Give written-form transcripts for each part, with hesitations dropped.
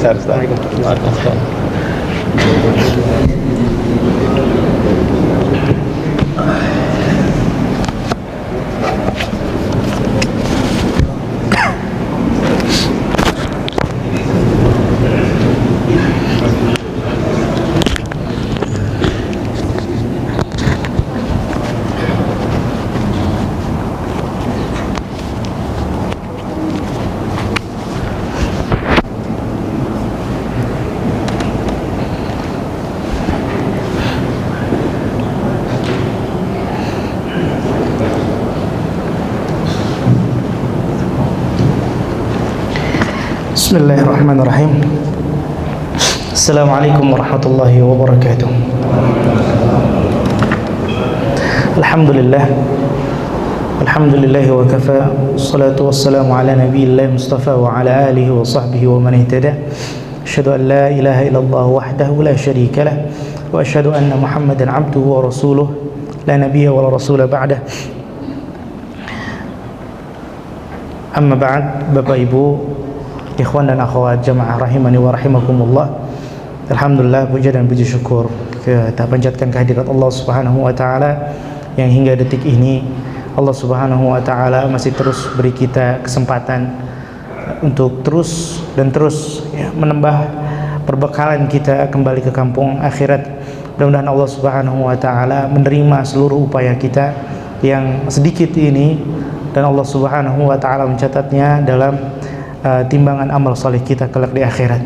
Sebentar, Ustaz. Waalaikumsalam. Bismillahirrahmanirrahim. Assalamualaikum warahmatullahi wabarakatuh. Alhamdulillah. Alhamdulillahi wa kafa. Wassalatu wassalamu ala nabiyillah Mustafa wa ala alihi wa sahbihi wa man ihtada. Asyhadu an la ilaha illallah wahdahu la syarika lah wa asyhadu anna Muhammadan abduhu wa rasuluh la nabiyya wa la rasula ba'dah. Amma ba'd, Bapak Ibu, ikhwan dan akhwat jamaah rahimani wa rahimakumullah. Alhamdulillah, puja dan puji syukur kita panjatkan kehadirat Allah Subhanahu wa taala yang hingga detik ini Allah Subhanahu wa taala masih terus beri kita kesempatan untuk terus menambah perbekalan kita kembali ke kampung akhirat. Mudah-mudahan Allah Subhanahu wa taala menerima seluruh upaya kita yang sedikit ini dan Allah Subhanahu wa taala mencatatnya dalam timbangan amal saleh kita kelak di akhirat.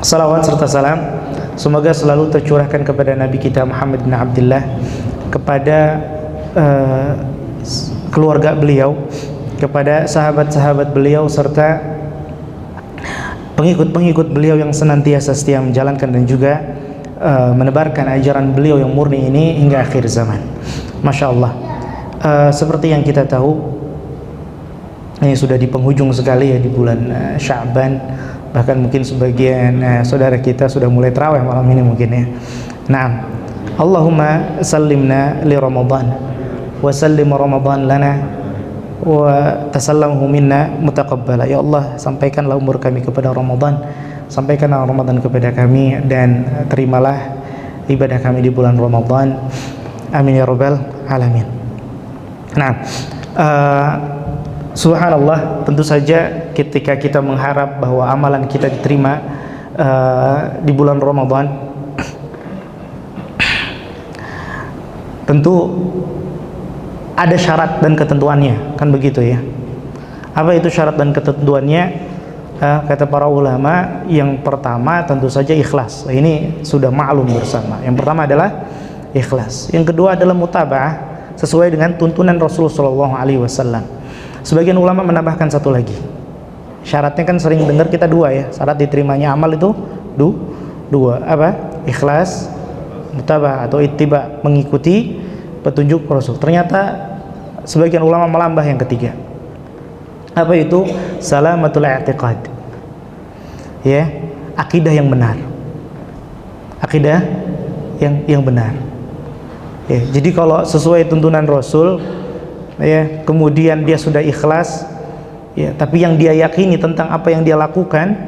Salawat serta salam semoga selalu tercurahkan kepada Nabi kita Muhammad bin Abdullah, kepada keluarga beliau, kepada sahabat-sahabat beliau serta pengikut-pengikut beliau yang senantiasa setia menjalankan dan juga menebarkan ajaran beliau yang murni ini hingga akhir zaman. Masya Allah. Seperti yang kita tahu, ini sudah di penghujung sekali ya di bulan Sya'ban. Bahkan mungkin sebagian saudara kita sudah mulai tarawih malam ini mungkin ya. Naam. Allahumma sallimna li Ramadan wa sallim Ramadan lana wa tasallamhu minna mutaqabbala. Ya Allah, sampaikanlah umur kami kepada Ramadan, sampaikanlah Ramadan kepada kami, dan terimalah ibadah kami di bulan Ramadan. Amin ya rabbal alamin. Nah, subhanallah, tentu saja ketika kita mengharap bahwa amalan kita diterima di bulan Ramadan, tentu ada syarat dan ketentuannya, kan begitu ya. Apa itu syarat dan ketentuannya? Kata para ulama, yang pertama tentu saja ikhlas. Ini sudah maklum bersama. Yang pertama adalah ikhlas. Yang kedua adalah mutaba'ah sesuai dengan tuntunan Rasulullah SAW. Sebagian ulama menambahkan satu lagi. Syaratnya kan sering dengar kita dua ya. Syarat diterimanya amal itu dua. Apa? Ikhlas, mutaba'ah atau ittiba, mengikuti petunjuk Rasul. Ternyata sebagian ulama menambah yang ketiga. Apa itu? Salamatul i'tiqad. Ya, akidah yang benar. Akidah yang benar. Ya, jadi kalau sesuai tuntunan Rasul, ya, kemudian dia sudah ikhlas, ya, tapi yang dia yakini tentang apa yang dia lakukan,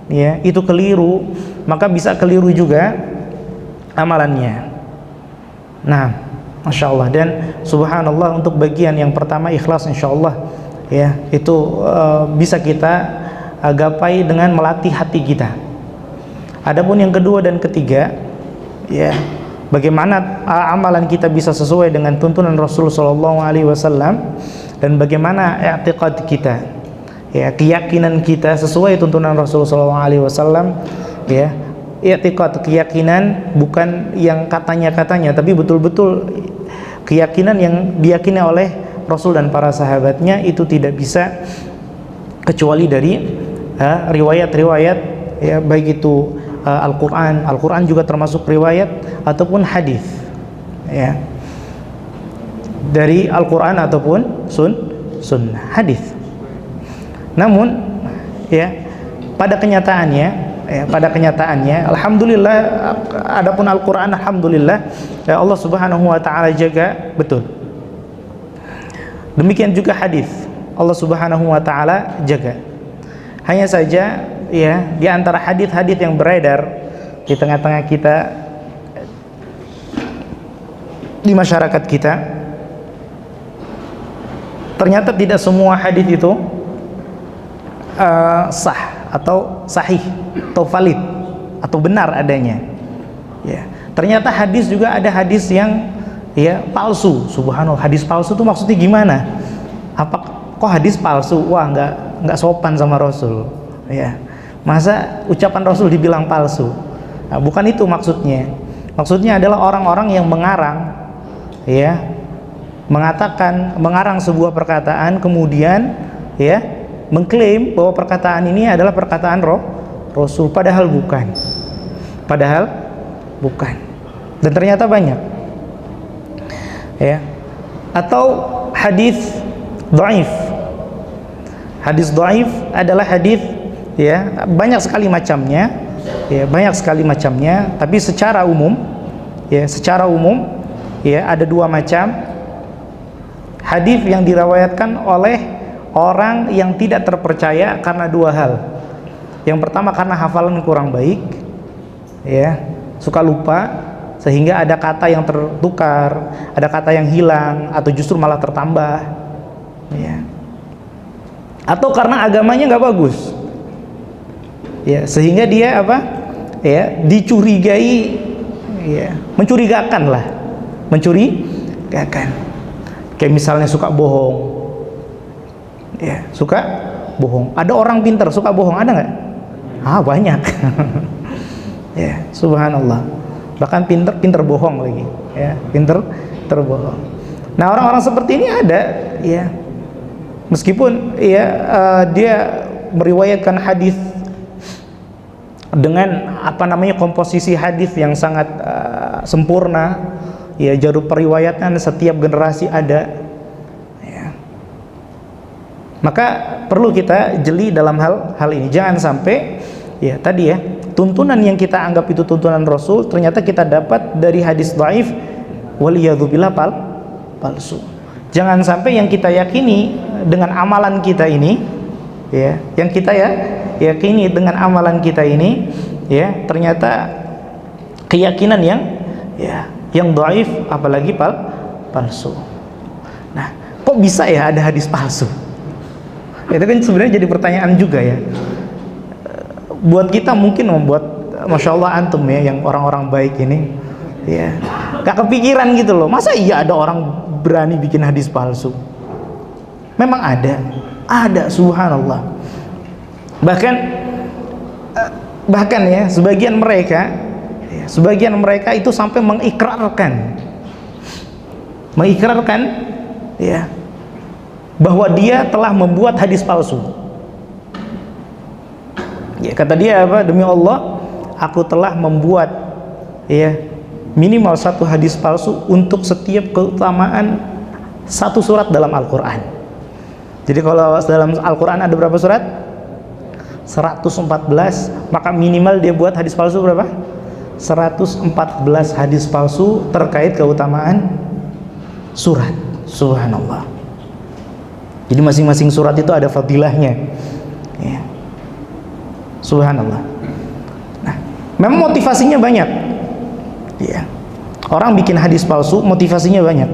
ya, itu keliru, maka bisa keliru juga amalannya. Nah, masya Allah. Dan subhanallah, untuk bagian yang pertama ikhlas, insya Allah, ya, itu bisa kita gapai dengan melatih hati kita. Adapun yang kedua dan ketiga, ya, bagaimana amalan kita bisa sesuai dengan tuntunan Rasul SAW, dan bagaimana i'tiqad kita, ya, keyakinan kita sesuai tuntunan Rasul SAW, ya, i'tiqad, keyakinan bukan yang katanya-katanya, tapi betul-betul keyakinan yang diyakini oleh Rasul dan para sahabatnya. Itu tidak bisa kecuali dari riwayat-riwayat, ya, baik itu Al-Quran juga termasuk riwayat ataupun hadis, ya, dari Al-Quran ataupun sunnah hadis. Namun, ya, pada kenyataannya, alhamdulillah, adapun Al-Quran, alhamdulillah, ya, Allah Subhanahu wa taala jaga betul. Demikian juga hadis, Allah Subhanahu wa taala jaga. Hanya saja ya di antara hadis-hadis yang beredar di tengah-tengah kita, di masyarakat kita, ternyata tidak semua hadis itu sah atau sahih atau valid atau benar adanya. Ya, ternyata hadis juga ada hadis yang ya palsu. Subhanallah, hadis palsu itu maksudnya gimana? Apa kok hadis palsu? Wah, nggak sopan sama Rasul. Ya, masa ucapan Rasul dibilang palsu? Nah, bukan itu maksudnya. Maksudnya adalah orang-orang yang mengarang, ya, mengarang sebuah perkataan, kemudian ya mengklaim bahwa perkataan ini adalah perkataan Rasul, padahal bukan. Dan ternyata banyak. Ya. Atau hadis dhaif. Hadis dhaif adalah hadis ya banyak sekali macamnya. Ya, banyak sekali macamnya, tapi secara umum ya ada dua macam hadis yang diriwayatkan oleh orang yang tidak terpercaya karena dua hal. Yang pertama karena hafalan kurang baik, ya, suka lupa sehingga ada kata yang tertukar, ada kata yang hilang atau justru malah tertambah, ya. Atau karena agamanya nggak bagus, ya, sehingga dia apa, ya, dicurigai, ya, mencurigakan. Kayak misalnya suka bohong, ya, suka bohong. Ada orang pintar suka bohong, ada nggak? Banyak. Ya, subhanallah. Bahkan pintar bohong lagi, ya, pintar bohong. Nah, orang-orang seperti ini ada, ya, meskipun ya dia meriwayatkan hadis dengan komposisi hadis yang sangat sempurna, ya, jalur periwayatan setiap generasi ada, ya. Maka perlu kita jeli dalam hal ini. Jangan sampai ya tadi ya, tuntunan yang kita anggap itu tuntunan Rasul ternyata kita dapat dari hadis dhaif, waliyadzubillah palsu. Jangan sampai yang kita yakini dengan amalan kita ini, ya, yang kita yakini dengan amalan kita ini, ya, ternyata keyakinan yang dhaif, apalagi palsu. Nah, kok bisa ya ada hadis palsu? Itu kan sebenarnya jadi pertanyaan juga, ya. Buat kita mungkin membuat, masya Allah antum ya, yang orang-orang baik ini, ya, gak kepikiran gitu loh. Masa iya ada orang berani bikin hadis palsu? Memang ada, subhanallah. Bahkan ya sebagian mereka itu sampai mengikrarkan ya bahwa dia telah membuat hadis palsu. Ya, kata dia apa? Demi Allah, aku telah membuat, ya, minimal satu hadis palsu untuk setiap keutamaan satu surat dalam Al-Quran. Jadi kalau dalam Al-Quran ada berapa surat? 114, maka minimal dia buat hadis palsu berapa? 114 hadis palsu terkait keutamaan surat. Subhanallah. Jadi masing-masing surat itu ada fadilahnya, ya. Subhanallah. Nah, memang motivasinya banyak, ya. Orang bikin hadis palsu motivasinya banyak.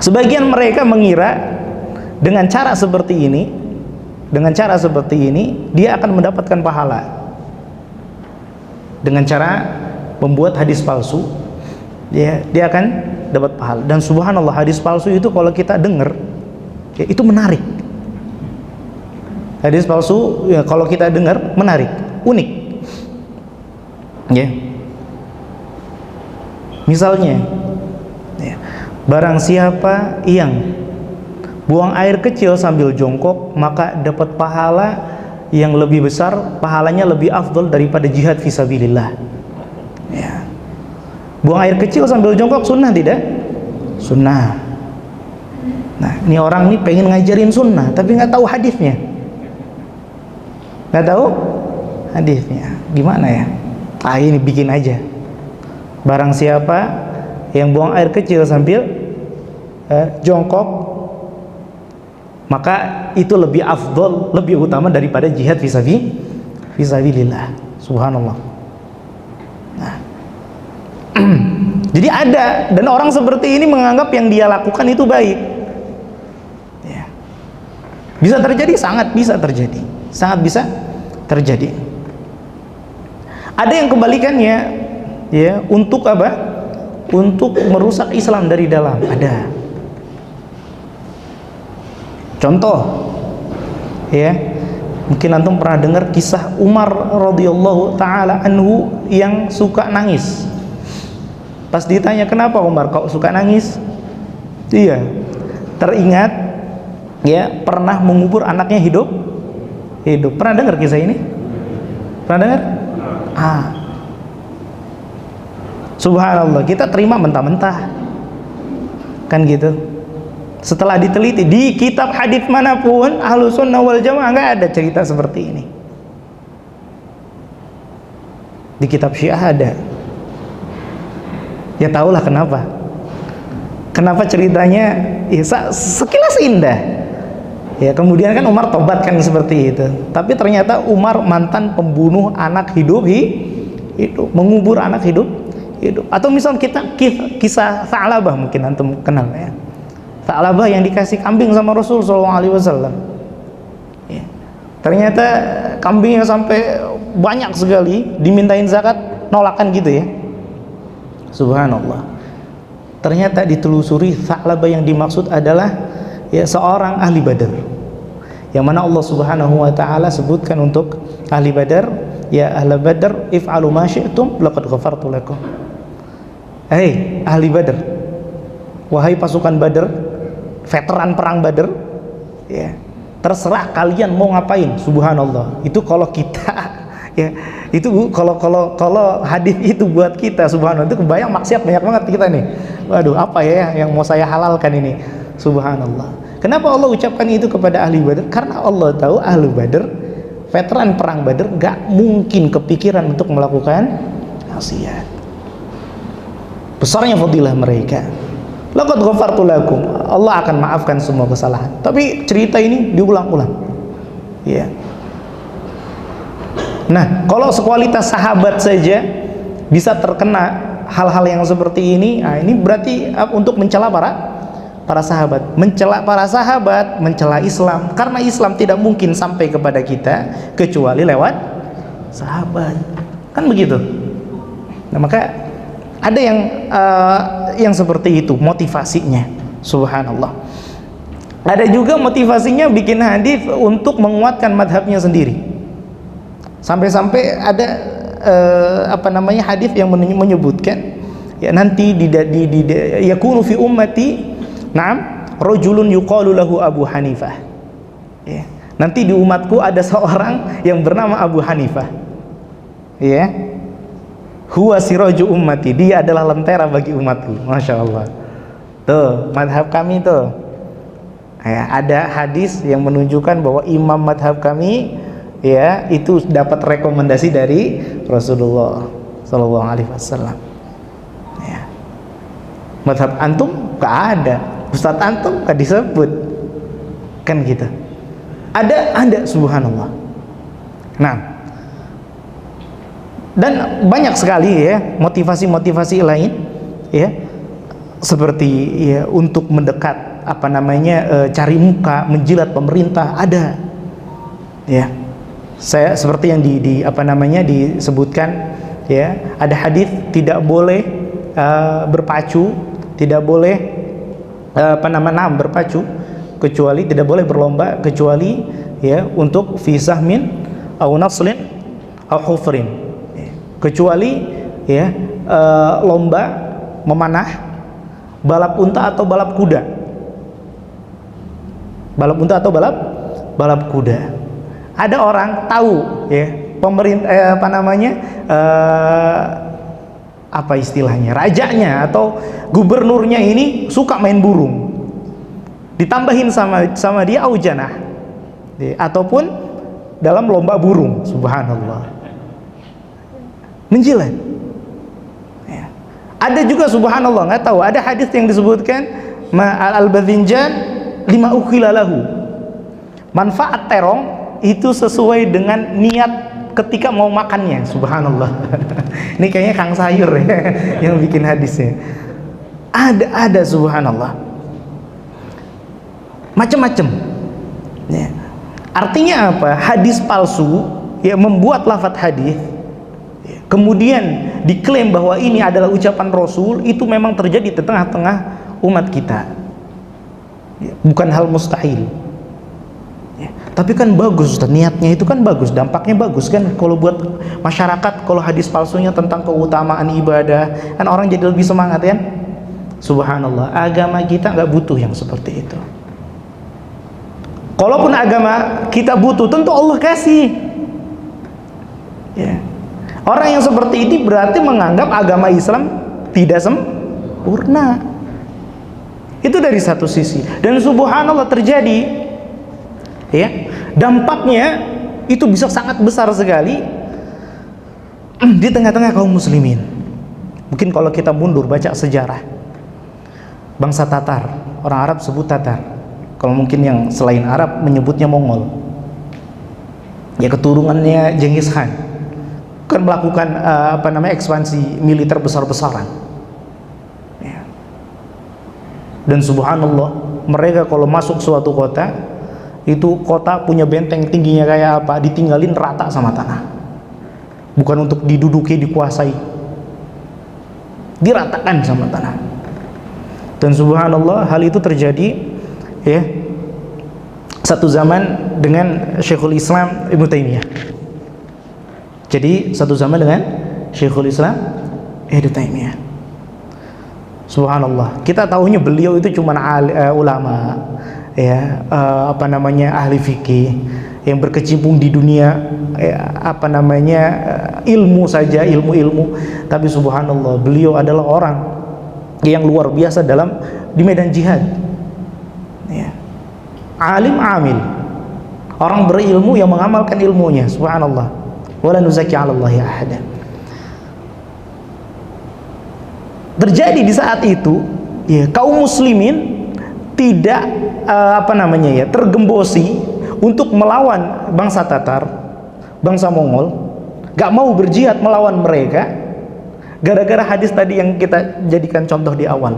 Sebagian mereka mengira dengan cara seperti ini dia akan mendapatkan pahala. Dengan cara membuat hadis palsu, dia akan dapat pahala. Dan subhanallah, hadis palsu itu kalau kita dengar, ya, itu menarik. Hadis palsu, ya, kalau kita dengar menarik, unik, ya. Misalnya, ya, barang siapa yang buang air kecil sambil jongkok, maka dapat pahala yang lebih besar, pahalanya lebih afdol daripada jihad fisabilillah. Ya. Buang air kecil sambil jongkok sunnah tidak? Sunnah. Nah, ini orang ini pengen ngajarin sunnah, tapi nggak tahu hadisnya. Nggak tahu hadisnya. Gimana ya? Ini bikin aja. Barang siapa yang buang air kecil sambil jongkok, maka itu lebih afdol, lebih utama daripada jihad fisabilillah. Subhanallah. Nah, jadi ada, dan orang seperti ini menganggap yang dia lakukan itu baik. Ya. Bisa terjadi, sangat bisa terjadi, sangat bisa terjadi. Ada yang kebalikannya, ya, untuk apa? Untuk merusak Islam dari dalam. Ada. Contoh, ya, mungkin antum pernah dengar kisah Umar radhiyallahu taala anhu yang suka nangis. Pas ditanya kenapa Umar kok suka nangis, iya, teringat, ya, pernah mengubur anaknya hidup. Pernah dengar kisah ini? Pernah dengar? Subhanallah, kita terima mentah-mentah, kan gitu. Setelah diteliti di kitab hadis manapun Ahlus Sunnah wal Jamaah nggak ada cerita seperti ini. Di kitab Syiah ada. Ya tahulah kenapa. Kenapa ceritanya ya, sekilas indah. Ya, kemudian kan Umar tobat kan seperti itu. Tapi ternyata Umar mantan pembunuh anak hidup, mengubur anak hidup. Atau misal kita kisah Tha'labah, mungkin antum kenal ya. Tha'labah yang dikasih kambing sama Rasul SAW. Ya. Ternyata kambingnya sampai banyak sekali, dimintain zakat, nolakan gitu ya. Subhanallah. Ternyata ditelusuri Tha'labah yang dimaksud adalah ya seorang ahli Badar. Yang mana Allah Subhanahu wa taala sebutkan untuk ahli Badar, ya ahli Badar if'alu ma syi'tum laqad ghafartu lakum. Hei ahli Badar, wahai pasukan Badar, veteran perang Badar, ya, terserah kalian mau ngapain. Subhanallah. Itu kalau kita ya, itu kalau hadis itu buat kita, subhanallah, itu kebayang maksiat banyak banget kita nih. Waduh, apa ya yang mau saya halalkan ini? Subhanallah. Kenapa Allah ucapkan itu kepada ahli Badar? Karena Allah tahu ahli Badar, veteran perang Badar, gak mungkin kepikiran untuk melakukan maksiat. Besarnya fadilah mereka. Laqad ghafartu lakum. Allah akan maafkan semua kesalahan. Tapi cerita ini diulang-ulang. Ya. Nah, kalau sekualitas sahabat saja bisa terkena hal-hal yang seperti ini, nah ini berarti untuk mencela para sahabat, mencela para sahabat, mencela Islam. Karena Islam tidak mungkin sampai kepada kita kecuali lewat sahabat. Kan begitu. Nah, maka ada yang seperti itu motivasinya. Subhanallah. Ada juga motivasinya bikin hadis untuk menguatkan madhabnya sendiri. Sampai-sampai ada hadis yang menyebutkan ya nanti yakunu fi ummati rajulun yuqalu lahu Abu Hanifah. Ya, nanti di umatku ada seorang yang bernama Abu Hanifah. Ya. Huwa siraju ummati, dia adalah lentera bagi umatku. Masya Allah. Tuh, madhab kami tuh. Ya, ada hadis yang menunjukkan bahwa imam madhab kami ya itu dapat rekomendasi dari Rasulullah Sallallahu Alaihi Wasallam. Ya. Madhab antum gak ada, Ustadz antum gak disebut, kan gitu. Ada, subhanallah. Nah, dan banyak sekali ya motivasi-motivasi lain ya, seperti ya untuk mendekat cari muka, menjilat pemerintah, ada ya. Saya seperti yang disebutkan ya, ada hadis tidak boleh berpacu, tidak boleh berpacu, kecuali tidak boleh berlomba kecuali ya untuk fi sahmin au naslin au hufrin, kecuali ya lomba memanah, balap unta atau balap kuda. Balap unta atau balap kuda. Ada orang tahu ya pemerintah apa istilahnya, rajanya atau gubernurnya ini suka main burung, ditambahin sama dia aujanah ya, ataupun dalam lomba burung. Subhanallah, menjilat ya. Ada juga subhanallah, nggak tahu, ada hadis yang disebutkan al-badhinjan lima ukhilalahu, Manfaat terong itu sesuai dengan niat ketika mau makannya. Subhanallah. Ini kayaknya Kang Sayur ya yang bikin hadisnya. Ada subhanallah. Macam-macam. Ya. Artinya apa? Hadis palsu ya, membuat lafadz hadis ya, kemudian diklaim bahwa ini adalah ucapan Rasul, itu memang terjadi di tengah-tengah umat kita ya, bukan hal mustahil ya. Tapi kan bagus, niatnya itu kan bagus, dampaknya bagus kan kalau buat masyarakat. Kalau hadis palsunya tentang keutamaan ibadah, kan orang jadi lebih semangat kan. Subhanallah, agama kita nggak butuh yang seperti itu. Kalaupun agama kita butuh, tentu Allah kasih ya. Orang yang seperti ini berarti menganggap agama Islam tidak sempurna. Itu dari satu sisi. Dan subhanallah terjadi ya, dampaknya itu bisa sangat besar sekali di tengah-tengah kaum muslimin. Mungkin kalau kita mundur baca sejarah, bangsa Tatar, orang Arab sebut Tatar. Kalau mungkin yang selain Arab menyebutnya Mongol. Ya, keturunannya Genghis Khan kan melakukan ekspansi militer besar-besaran. Ya. Dan subhanallah, mereka kalau masuk suatu kota, itu kota punya benteng tingginya kayak apa, ditinggalin rata sama tanah. Bukan untuk diduduki, dikuasai, diratakan sama tanah. Dan subhanallah, hal itu terjadi ya satu zaman dengan Syekhul Islam Ibnu Taimiyah. Jadi satu zaman dengan Syekhul Islam Ibnu Taimiyah. Subhanallah, kita tahunya beliau itu cuma ulama ya, ahli fikih yang berkecimpung di dunia ilmu saja, ilmu. Tapi subhanallah, beliau adalah orang yang luar biasa di medan jihad ya. Alim amil, orang berilmu yang mengamalkan ilmunya. Subhanallah, wala nuzaki 'ala Allahi ahada. Terjadi di saat itu ya, kaum muslimin tidak tergembosi untuk melawan bangsa Tatar, bangsa Mongol, gak mau berjihad melawan mereka gara-gara hadis tadi yang kita jadikan contoh di awal.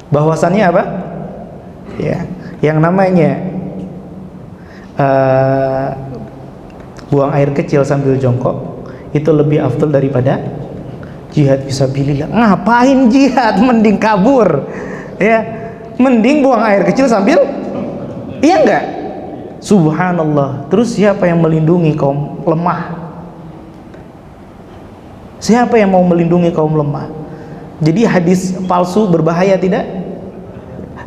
Bahwasannya apa? Ya, yang namanya buang air kecil sambil jongkok itu lebih afdal daripada jihad fisabilillah. Ngapain jihad? Mending kabur ya, mending buang air kecil sambil, iya enggak? Subhanallah. Terus siapa yang melindungi kaum lemah? Siapa yang mau melindungi kaum lemah? Jadi hadis palsu berbahaya tidak?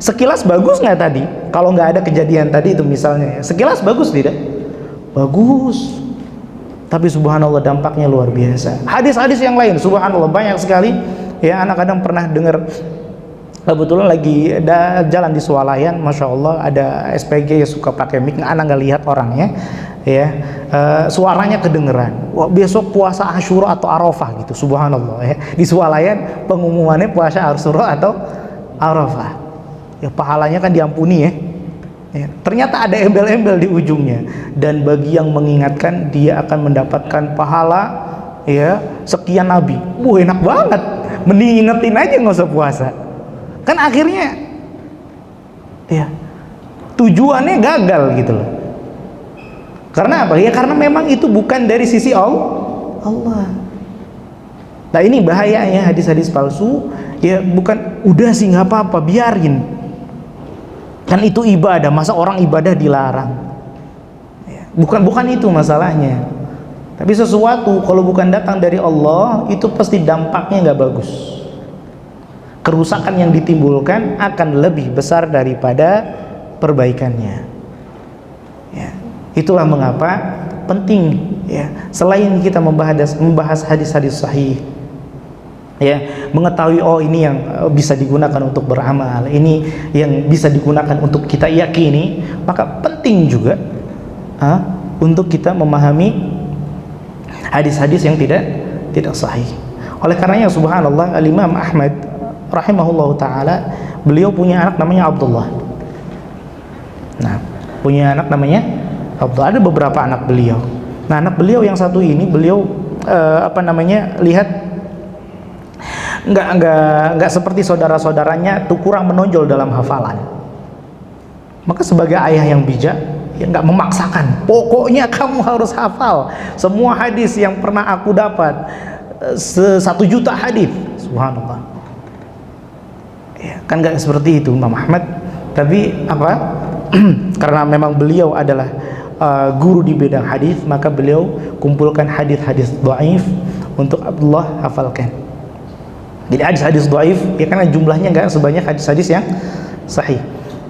Sekilas bagus nggak tadi? Kalau nggak ada kejadian tadi itu misalnya, sekilas bagus tidak? Bagus. Tapi subhanallah dampaknya luar biasa. Hadis-hadis yang lain subhanallah banyak sekali. Ya, anak kadang pernah dengar, kebetulan lagi jalan di Swalayan, masya Allah ada SPG yang suka pakai mic, anak nggak lihat orangnya, ya suaranya kedengeran. Wah, besok puasa Asyura atau Arafah gitu, subhanallah ya. Di Swalayan pengumumannya puasa Asyura atau Arafah. Ya, pahalanya kan diampuni ya. Ya, ternyata ada embel-embel di ujungnya, dan bagi yang mengingatkan dia akan mendapatkan pahala ya sekian nabi. Wah, enak banget, mending ingetin aja nggak usah puasa. Kan akhirnya ya tujuannya gagal gitu loh. Karena apa? Ya karena memang itu bukan dari sisi Allah. Nah, ini bahayanya hadis-hadis palsu. Ya bukan, udah sih nggak apa-apa, biarin. Kan itu ibadah, masa orang ibadah dilarang? Ya, bukan itu masalahnya. Tapi sesuatu kalau bukan datang dari Allah, itu pasti dampaknya nggak bagus. Kerusakan yang ditimbulkan akan lebih besar daripada perbaikannya. Ya, itulah mengapa penting ya, selain kita membahas hadis-hadis sahih, ya, mengetahui oh ini yang bisa digunakan untuk beramal, ini yang bisa digunakan untuk kita yakini, maka penting juga untuk kita memahami hadis-hadis yang tidak sahih. Oleh karenanya subhanallah, Al-Imam Ahmad rahimahullah taala, beliau punya anak namanya Abdullah. Nah, punya anak namanya Abdullah. Ada beberapa anak beliau. Nah, anak beliau yang satu ini beliau lihat nggak seperti saudara-saudaranya tuh kurang menonjol dalam hafalan. Maka sebagai ayah yang bijak, ya nggak memaksakan. Pokoknya kamu harus hafal semua hadis yang pernah aku dapat, 1 juta hadis. Subhanallah. Ya, kan nggak seperti itu Imam Ahmad. Tapi karena memang beliau adalah guru di bidang hadis, maka beliau kumpulkan hadis-hadis dhaif untuk Abdullah hafalkan. Jadi hadis-hadis dhaif ya karena jumlahnya nggak sebanyak hadis-hadis yang sahih.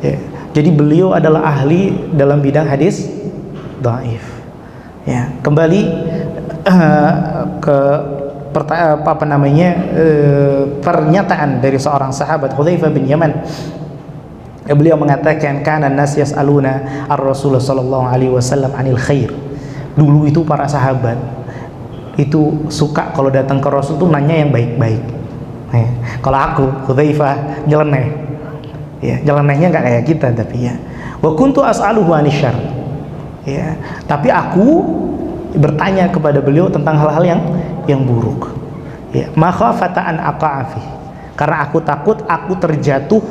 Ya. Jadi beliau adalah ahli dalam bidang hadis dhaif. Ya, kembali ke pernyataan dari seorang sahabat Hudzaifah bin Yaman. Beliau mengatakan kana an-nas yas'aluna ar-Rasul sallallahu alaihi wasallam 'anil khair. Dulu itu para sahabat itu suka kalau datang ke Rasul tuh nanya yang baik-baik. Kalau aku Hudzaifah nyeleneh. Ya, nyelenehnya enggak kayak kita tapi ya. Wa kuntu as'aluhu 'anil syarr. Ya, tapi aku bertanya kepada beliau tentang hal-hal yang buruk. Ya, makhafata an aqa'a. Karena aku takut aku terjatuh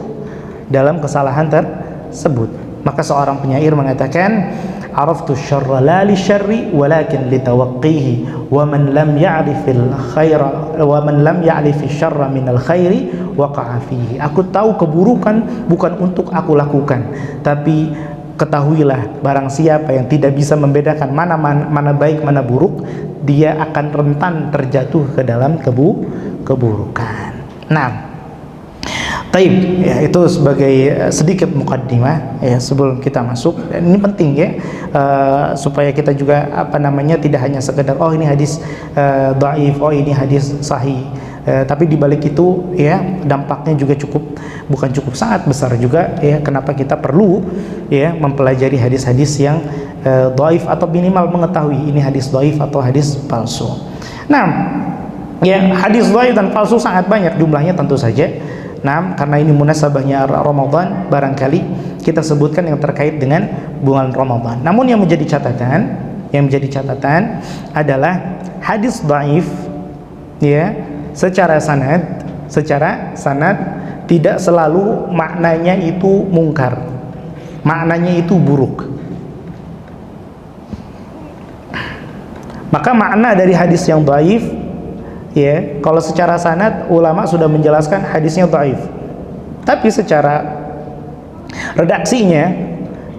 dalam kesalahan tersebut. Maka seorang penyair mengatakan, araftu syarra la li syarri walakin li tawaqqihi wa man lam ya'rifil khaira wa man lam ya'rifil syarra minal khairi waqa'a fihi. Aku tahu keburukan bukan untuk aku lakukan, tapi ketahuilah barang siapa yang tidak bisa membedakan mana baik mana buruk, dia akan rentan terjatuh ke dalam keburukan. Nah, taib, ya, itu sebagai sedikit mukaddimah ya sebelum kita masuk. Dan ini penting ya, supaya kita juga tidak hanya sekedar oh ini hadis dhaif, oh ini hadis sahih, tapi dibalik itu ya dampaknya juga bukan cukup sangat besar juga ya. Kenapa kita perlu ya mempelajari hadis-hadis yang dhaif atau minimal mengetahui ini hadis dhaif atau hadis palsu. Nah, ya hadis dhaif dan palsu sangat banyak jumlahnya tentu saja. Nah, karena ini munasabahnya Ramadan, barangkali kita sebutkan yang terkait dengan bulan Ramadan. Namun yang menjadi catatan adalah hadis dhaif ya secara sanad tidak selalu maknanya itu mungkar. Maknanya itu buruk. Maka makna dari hadis yang dhaif ya, kalau secara sanad ulama sudah menjelaskan hadisnya dhaif. Tapi secara redaksinya,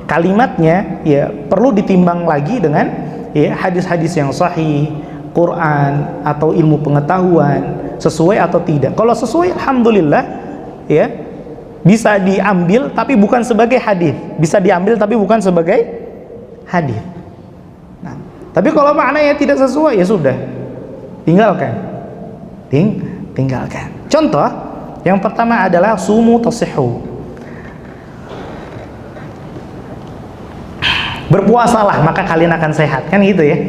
kalimatnya ya perlu ditimbang lagi dengan ya hadis-hadis yang sahih, Quran atau ilmu pengetahuan, sesuai atau tidak. Kalau sesuai alhamdulillah ya bisa diambil tapi bukan sebagai hadis. Bisa diambil tapi bukan sebagai hadis. Nah, tapi kalau maknanya tidak sesuai ya sudah, tinggalkan. Contoh yang pertama adalah sumu tasihhu. Berpuasalah maka kalian akan sehat, kan gitu ya.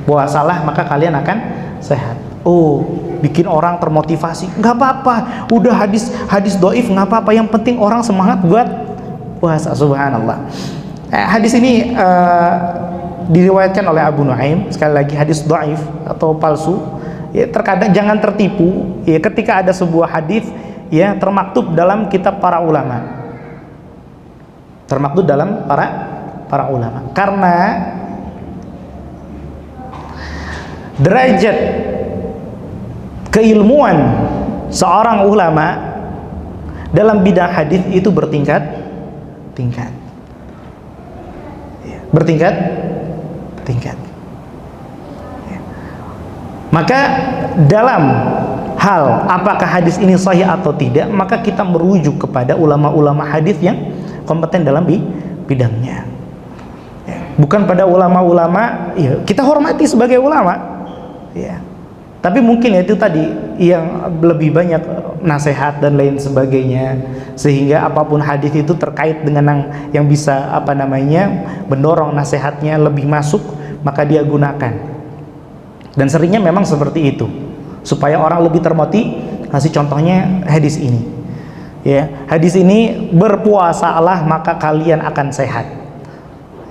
Puasalah maka kalian akan sehat. Oh, bikin orang termotivasi. Nggak apa-apa, udah hadis dhaif nggak apa-apa, yang penting orang semangat buat puasa. Subhanallah. Hadis ini diriwayatkan oleh Abu Nuaim. Sekali lagi hadis dhaif atau palsu. Ya, terkadang jangan tertipu ya ketika ada sebuah hadis ya termaktub dalam kitab para ulama. Termaktub dalam para ulama. Karena derajat keilmuan seorang ulama dalam bidang hadis itu bertingkat-tingkat. Maka dalam hal apakah hadis ini sahih atau tidak, maka kita merujuk kepada ulama-ulama hadis yang kompeten dalam bidangnya. Bukan pada ulama-ulama ya kita hormati sebagai ulama ya. Tapi mungkin ya itu tadi yang lebih banyak nasihat dan lain sebagainya, sehingga apapun hadis itu terkait dengan yang bisa mendorong nasihatnya lebih masuk, maka dia gunakan. Dan seringnya memang seperti itu supaya orang lebih termotivasi. Kasih contohnya hadis ini Ya, hadis ini berpuasalah maka kalian akan sehat.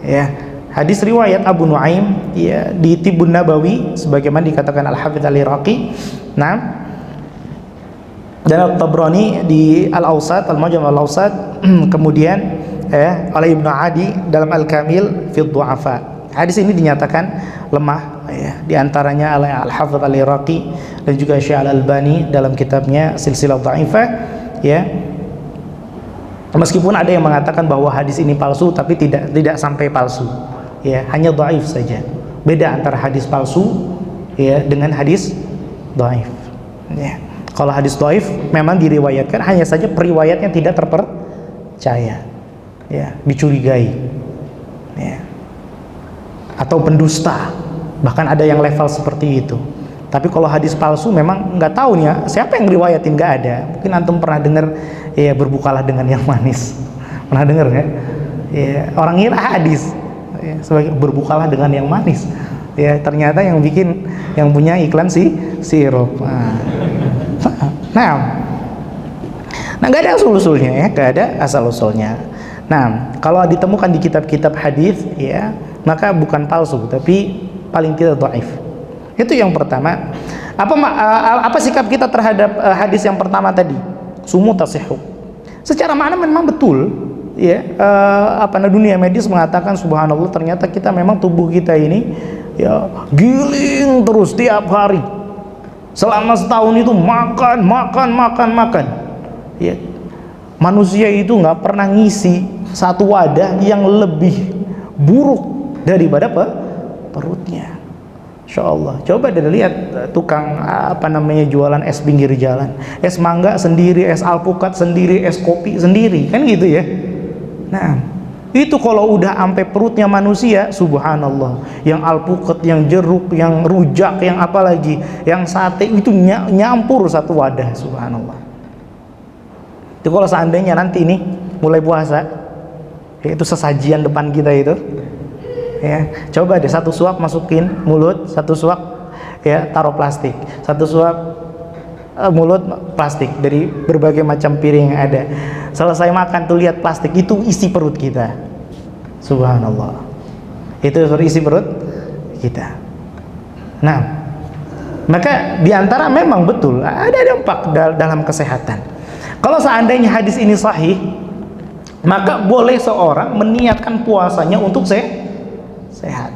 Ya, hadis riwayat Abu Nuaim ya di Tibbun Nabawi sebagaimana dikatakan Al-Hafidz Al-Iraqi. Nah, dan At-Tabrani di Al-Awsat, Al-Mujam Al-Awsat, kemudian oleh Ibnu Adi dalam Al-Kamil fi Du'afa. Hadis ini dinyatakan lemah ya, di antaranya oleh Al-Hafidz Al-Iraqi dan juga Syekh Al-Albani dalam kitabnya Silsilah Dha'ifah ya. Meskipun ada yang mengatakan bahwa hadis ini palsu, tapi tidak sampai palsu ya, hanya dhaif saja. Beda antara hadis palsu ya dengan hadis dhaif ya. Kalau hadis dhaif memang diriwayatkan, hanya saja periwayatnya tidak terpercaya ya, dicurigai ya, atau pendusta, bahkan ada yang level seperti itu. Tapi kalau hadis palsu memang nggak tahu nih ya, siapa yang riwayatin, nggak ada. Mungkin antum pernah dengar ya, berbukalah dengan yang manis. Pernah dengar nggak? Ya, orang ngira hadis ya, sebagai berbukalah dengan yang manis. Ya, ternyata yang bikin, yang punya iklan sirup. Nah, nggak ada asal-usulnya ya, nggak ada asal-usulnya. Nah, kalau ditemukan di kitab-kitab hadis ya, maka bukan palsu, tapi paling tidak dhaif. Itu yang pertama. Apa sikap kita terhadap hadis yang pertama tadi? Sumu tasihhu. Secara makna memang betul ya, dunia medis mengatakan subhanallah, ternyata kita memang tubuh kita ini ya giling terus tiap hari. Selama setahun itu makan. Ya. Manusia itu nggak pernah ngisi satu wadah yang lebih buruk daripada perutnya. Insya Allah. Coba deh lihat tukang jualan es pinggir jalan, es mangga sendiri, es alpukat sendiri, es kopi sendiri, kan gitu ya. Nah, itu kalau udah sampai perutnya manusia, subhanallah, yang alpukat, yang jeruk, yang rujak, yang apalagi, yang sate itu nyampur satu wadah, subhanallah. Itu kalau seandainya nanti nih mulai puasa, itu sesajian depan kita itu. Ya, coba deh satu suap masukin mulut, satu suap ya taruh plastik, satu suap mulut plastik dari berbagai macam piring yang ada. Selesai makan tuh lihat plastik itu isi perut kita. Subhanallah. Itu isi perut kita. Nah, maka diantara memang betul ada dampak dalam kesehatan. Kalau seandainya hadis ini sahih, maka boleh seorang meniatkan puasanya untuk sehat.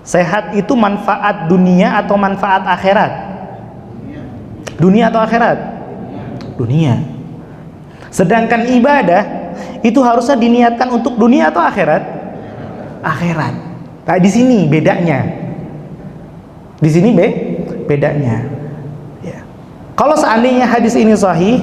Sehat itu manfaat dunia atau manfaat akhirat? Dunia atau akhirat? Dunia. Sedangkan ibadah itu harusnya diniatkan untuk dunia atau akhirat? Akhirat. Nah, di sini bedanya. Di sini bedanya. Ya. Kalau seandainya hadis ini sahih,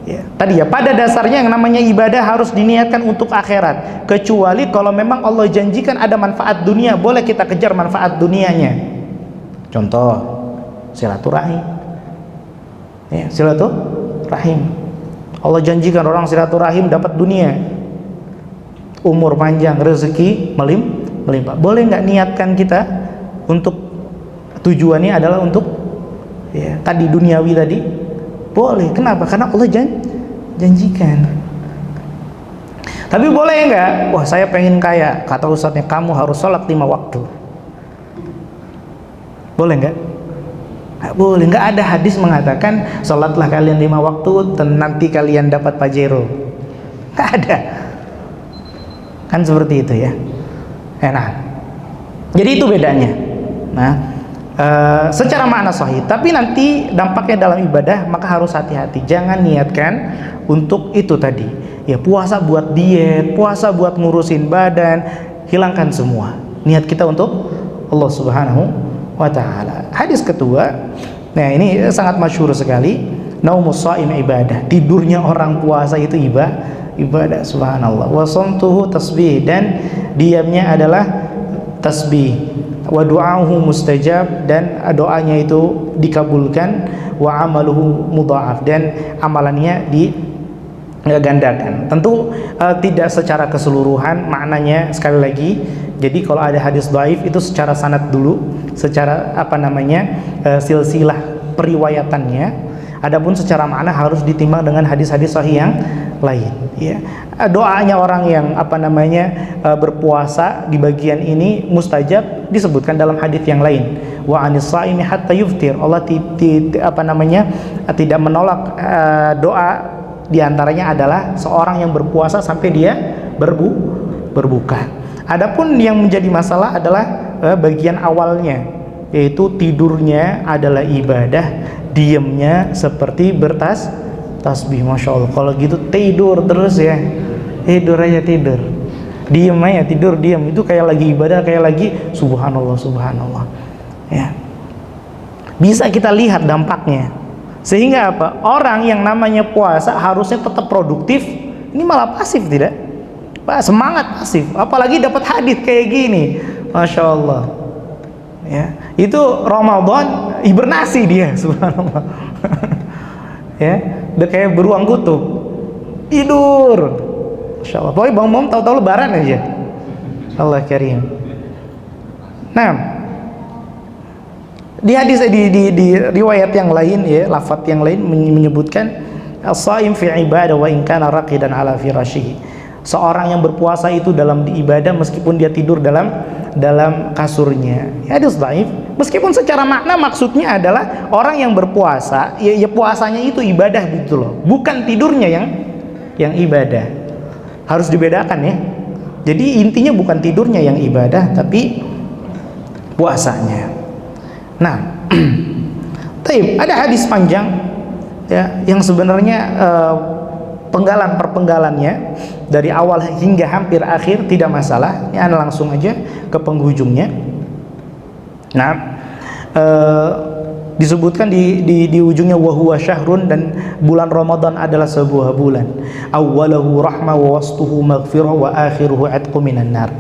ya, tadi ya, pada dasarnya yang namanya ibadah harus diniatkan untuk akhirat, kecuali kalau memang Allah janjikan ada manfaat dunia, boleh kita kejar manfaat dunianya. Contoh silaturahim ya, silaturahim Allah janjikan orang silaturahim dapat dunia, umur panjang, rezeki melimpah. Boleh nggak niatkan kita untuk tujuannya adalah untuk ya, tadi duniawi tadi? Boleh. Kenapa? Karena Allah janjikan. Tapi boleh enggak? Wah, saya pengen kaya. Kata ustadznya, kamu harus sholat 5 waktu. Boleh enggak? Enggak boleh. Enggak ada hadis mengatakan sholatlah kalian 5 waktu dan nanti kalian dapat pajero. Enggak ada. Kan seperti itu ya. Nah, jadi itu bedanya. Nah, secara makna sahih, tapi nanti dampaknya dalam ibadah maka harus hati-hati. Jangan niatkan untuk itu tadi ya, puasa buat diet, puasa buat ngurusin badan, hilangkan semua. Niat kita untuk Allah Subhanahu wa ta'ala. Hadis kedua, nah ini sangat masyhur sekali, naumus shaim ibadah. Tidurnya orang puasa itu ibadah, subhanallah. Wa shamtuhu tasbih, dan diamnya adalah tasbih. Wa du'ahu mustajab, dan doanya itu dikabulkan. Wa amaluhu mudha'af, dan amalannya digandakan. Tentu tidak secara keseluruhan maknanya, sekali lagi. Jadi kalau ada hadis dhaif itu secara sanad dulu, secara silsilah periwayatannya. Adapun secara makna harus ditimbang dengan hadis-hadis sahih yang lain, ya. Doanya orang yang berpuasa di bagian ini mustajab disebutkan dalam hadis yang lain. Wa anis shaimi hatta yuftir. Allah tidak menolak doa, diantaranya adalah seorang yang berpuasa sampai dia berbuka. Adapun yang menjadi masalah adalah bagian awalnya, yaitu tidurnya adalah ibadah, diamnya seperti tasbih. Masya Allah, kalau gitu tidur terus ya, tidur aja, tidur, diem aja, tidur diam, itu kayak lagi ibadah, kayak lagi subhanallah subhanallah, ya. Bisa kita lihat dampaknya. Sehingga apa? Orang yang namanya puasa harusnya tetap produktif, ini malah pasif, tidak? Semangat pasif, apalagi dapat hadis kayak gini, Masya Allah, ya. Itu Ramadan hibernasi dia, subhanallah. Ya, udah kayak beruang kutub, tidur, Masya Allah. Pokoknya bangun tahu-tahu lebaran aja, Allah karim. Nah, di hadis di riwayat yang lain, ya, lafaz yang lain menyebutkan as-shaim fi ibadah wa in kana raqidan ala firashihi. Seorang yang berpuasa itu dalam ibadah meskipun dia tidur dalam kasurnya. Hadis dhaif, meskipun secara makna maksudnya adalah orang yang berpuasa, ya puasanya itu ibadah gitu loh, bukan tidurnya yang ibadah. Harus dibedakan, ya. Jadi intinya bukan tidurnya yang ibadah, tapi puasanya. Nah, ada hadis panjang, ya, yang sebenarnya perpenggalannya dari awal hingga hampir akhir tidak masalah. Ya, langsung aja ke penghujungnya. Nah, disebutkan di ujungnya wa huwa syahrun, dan bulan Ramadan adalah sebuah bulan. Awwaluhu rahmah wa wastuhu maghfirah wa akhiruhu atqu minan nar.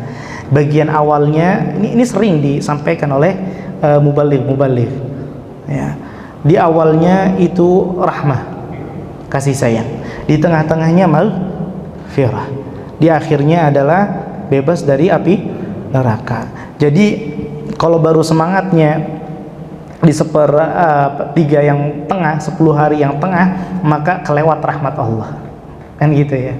Bagian awalnya ini sering disampaikan oleh mubaligh. Ya. Di awalnya itu rahmah, kasih sayang. Di tengah-tengahnya maghfirah. Di akhirnya adalah bebas dari api neraka. Jadi kalau baru semangatnya di tiga yang tengah, 10 hari yang tengah, maka kelewat rahmat Allah, kan gitu ya.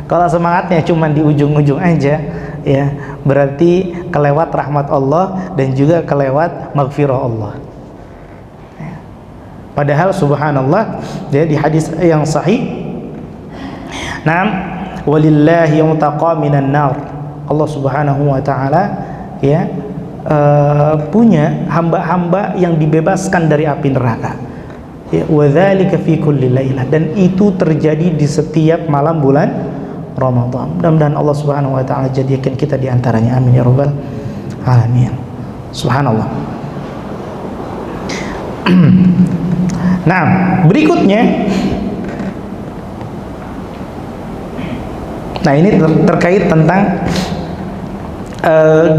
Kalau semangatnya cuma di ujung-ujung aja, ya, berarti kelewat rahmat Allah dan juga kelewat maghfirah Allah. Padahal subhanallah, ya, di hadis yang sahih, walillahi yutaqa minan nar. Allah Subhanahu wa taala, ya, punya hamba-hamba yang dibebaskan dari api neraka. Ya, wa dzalika fi kulli lailah, dan itu terjadi di setiap malam bulan Ramadan. Mudah-mudahan Allah Subhanahu wa taala jadikan kita di antaranya. Amin ya rabbal alamin. Subhanallah. Nah, berikutnya, nah ini terkait tentang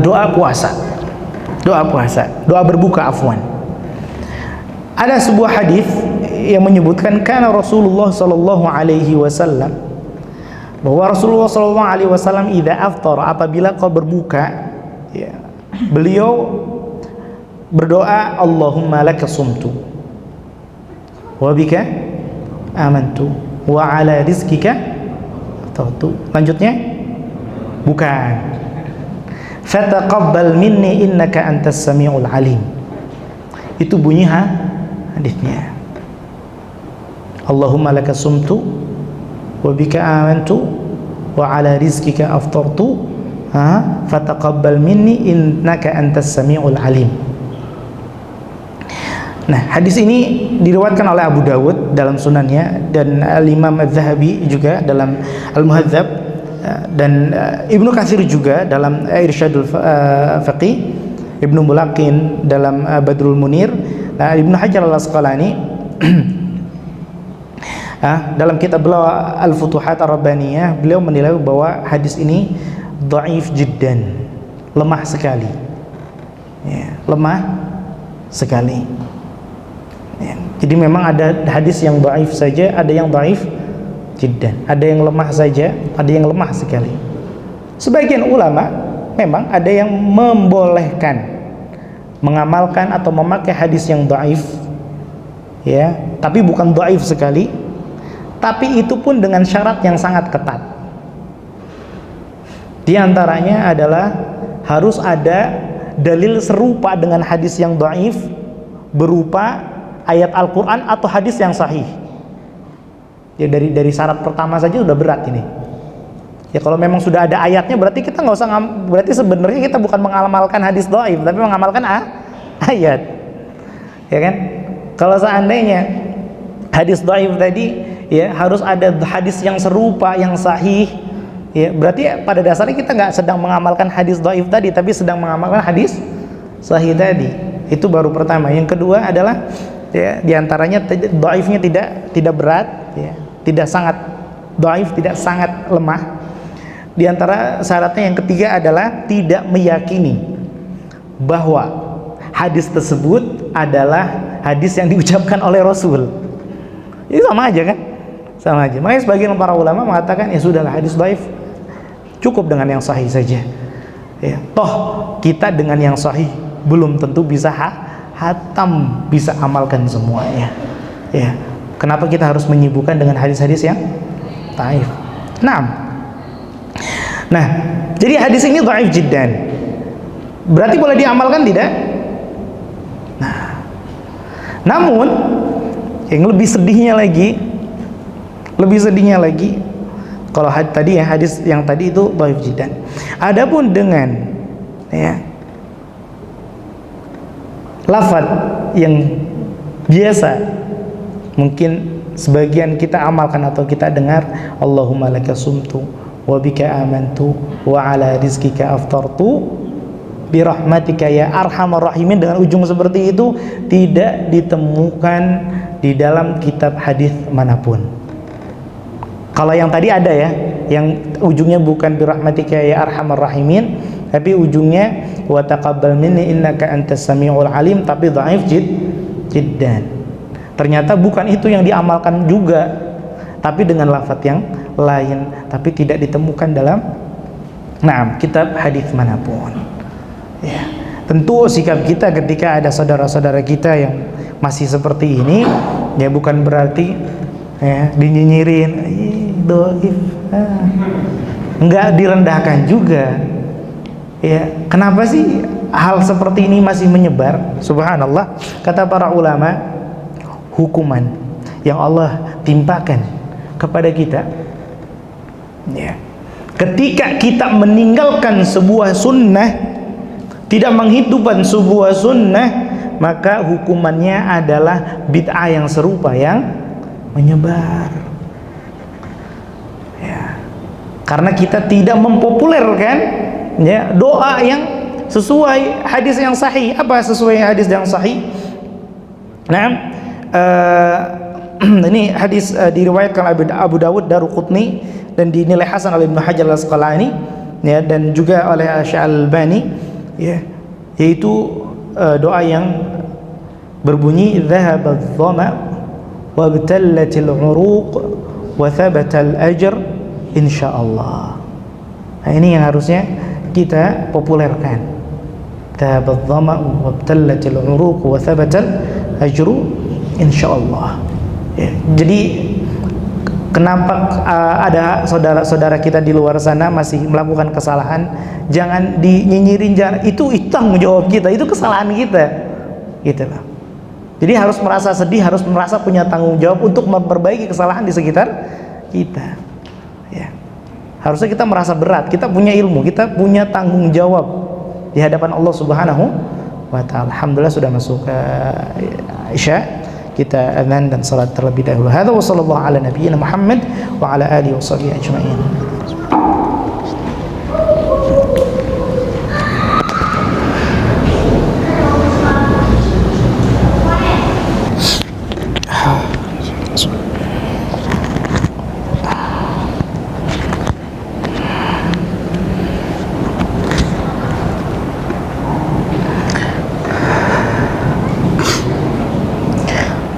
doa puasa, doa berbuka, afwan. Ada sebuah hadis yang menyebutkan karena Rasulullah sallallahu alaihi wasallam, bahwa Rasulullah sallallahu alaihi wasallam idza aftara, apabila kau berbuka, ya, beliau berdoa, Allahumma laka sumtu wa bika amantu wa ala rizkika tawtu. Lanjutnya, bukan, fataqabbal minni innaka antas samiul alim. Itu bunyi hadisnya, Allahumma laka sumtu wa bika amantu wa ala rizkika aftartu fataqabbal minni innaka antas samiul alim. Nah, hadis ini diriwayatkan oleh Abu Dawud dalam sunannya, dan Al-Imam Az-Zahabi juga dalam Al-Muhadzab, dan Ibnu Katsir juga dalam Irsyadul Faqih, Ibnu Mulaqin dalam Badrul Munir, Ibnu Hajar Al-Asqalani dalam kitab beliau Al-Futuhat Ar-Rabbaniyah, beliau menilai bahwa hadis ini dhaif jiddan, lemah sekali, ya, lemah sekali. Ya. Jadi memang ada hadis yang dhaif saja, ada yang dhaif jiddan, ada yang lemah saja, ada yang lemah sekali. Sebagian ulama memang ada yang membolehkan mengamalkan atau memakai hadis yang dhaif, ya, tapi bukan dhaif sekali, tapi itu pun dengan syarat yang sangat ketat. Di antaranya adalah harus ada dalil serupa dengan hadis yang dhaif berupa ayat Al-Quran atau hadis yang sahih. Ya, dari syarat pertama saja udah berat ini. Ya, kalau memang sudah ada ayatnya berarti kita nggak usah berarti sebenarnya kita bukan mengamalkan hadis dhaif tapi mengamalkan ayat. Ya kan? Kalau seandainya hadis dhaif tadi ya harus ada hadis yang serupa yang sahih, ya berarti pada dasarnya kita nggak sedang mengamalkan hadis dhaif tadi tapi sedang mengamalkan hadis sahih tadi. Itu baru pertama. Yang kedua adalah ya diantaranya dhaifnya tidak berat, ya, tidak sangat dhaif, tidak sangat lemah. Di antara syaratnya yang ketiga adalah tidak meyakini bahwa hadis tersebut adalah hadis yang diucapkan oleh Rasul. Ini sama aja kan? Sama aja. Makanya sebagian para ulama mengatakan ya sudahlah hadis dhaif cukup dengan yang sahih saja. Ya, toh kita dengan yang sahih belum tentu bisa hatam, bisa amalkan semuanya. Ya, kenapa kita harus menyibukkan dengan hadis-hadis yang dhaif? Nah, jadi hadis ini dhaif jiddan. Berarti boleh diamalkan tidak? Nah, namun yang lebih sedihnya lagi, kalau tadi ya hadis yang tadi itu dhaif jiddan. Adapun dengan ya lafaz yang biasa mungkin sebagian kita amalkan atau kita dengar, Allahumma laka sumtu wa bika amantu wa ala rizkika aftartu birahmatika ya arhamar rahimin, dengan ujung seperti itu tidak ditemukan di dalam kitab hadis manapun. Kalau yang tadi ada ya, yang ujungnya bukan birahmatika ya arhamar rahimin, tapi ujungnya wa taqabbal minni innaka antas samiul alim, tapi dhaif jiddan. Ternyata bukan itu yang diamalkan juga, tapi dengan lafaz yang lain, tapi tidak ditemukan dalam kitab hadis manapun. Ya, tentu sikap kita ketika ada saudara-saudara kita yang masih seperti ini, ya bukan berarti ya dinyinyirin, dhaif, enggak direndahkan juga. Ya, kenapa sih hal seperti ini masih menyebar? Subhanallah, kata para ulama, hukuman yang Allah timpakan kepada kita, ya, ketika kita meninggalkan sebuah sunnah, tidak menghidupkan sebuah sunnah, maka hukumannya adalah bid'ah yang serupa yang menyebar. Ya, karena kita tidak mempopulerkan ya doa yang sesuai hadis yang sahih. Apa sesuai hadis yang sahih? Nah, ini hadis diriwayatkan oleh Abu Dawud, Daruqutni, dan dinilai hasan oleh Ibnu Hajar Al-Asqalani, ya, dan juga oleh Syalbani, ya, yaitu doa yang berbunyi dhahaba adh-dhama wa btallatil uruq wa thabata al-ajr insyaallah. Nah, ini yang harusnya kita populerkan. Dhahaba adh-dhama wa btallatil uruq wa thabata al-ajru insyaallah. Ya, jadi kenapa ada saudara-saudara kita di luar sana masih melakukan kesalahan, jangan dinyinyirin, jangan, itu tanggung jawab kita, itu kesalahan kita, gitu loh. Jadi harus merasa sedih, harus merasa punya tanggung jawab untuk memperbaiki kesalahan di sekitar kita. Ya, harusnya kita merasa berat, kita punya ilmu, kita punya tanggung jawab di hadapan Allah Subhanahu wa Ta'ala. Alhamdulillah sudah masuk Isya. Kita azan dan salat terlebih dahulu. Hadza wa sallallahu ala nabiyyina Muhammad wa ala alihi washabihi ajma'in.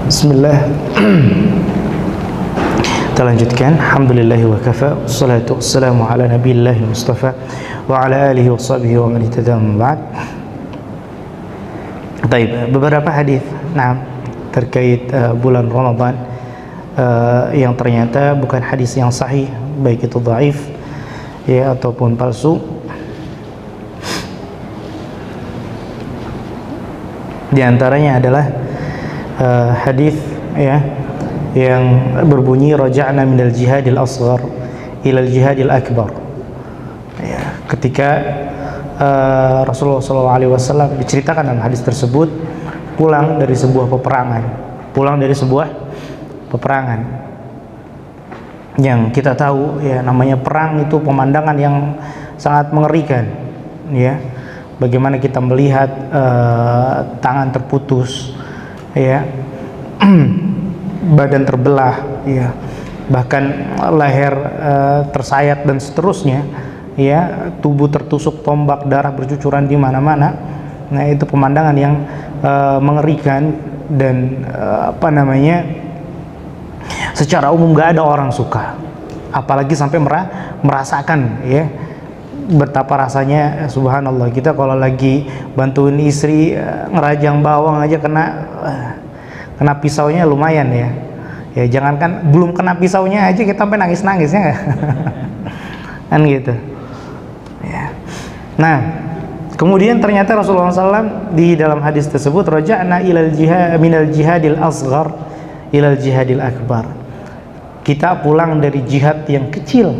Bismillah. Kita lanjutkan. Alhamdulillah wa kafa, wassalatu wassalamu ala nabiyillahi mustafa wa ala alihi wa sahbihi wa man ihtada ba'd. Baik, beberapa hadis. Nah, terkait bulan Ramadan yang ternyata bukan hadis yang sahih, baik itu dhaif ya ataupun palsu. Di antaranya adalah hadis ya yang berbunyi raja'na minal jihadil asghar ilal jihadil akbar. Ya, ketika Rasulullah SAW diceritakan dalam hadis tersebut pulang dari sebuah peperangan yang kita tahu ya, namanya perang itu pemandangan yang sangat mengerikan ya. Bagaimana kita melihat tangan terputus ya, badan terbelah ya, bahkan leher tersayat dan seterusnya ya, tubuh tertusuk tombak, darah bercucuran di mana-mana. Nah, itu pemandangan yang mengerikan dan secara umum gak ada orang suka, apalagi sampai merasakan ya betapa rasanya. Subhanallah, kita kalau lagi bantuin istri ngerajang bawang aja kena pisaunya lumayan ya. Ya jangankan belum kena pisaunya aja kita sampai nangis-nangis ya nggak? Kan gitu ya. Nah, kemudian ternyata Rasulullah SAW di dalam hadis tersebut raja'na ilal jihad minal jihadil asghar ilal jihadil akbar. Kita pulang dari jihad yang kecil,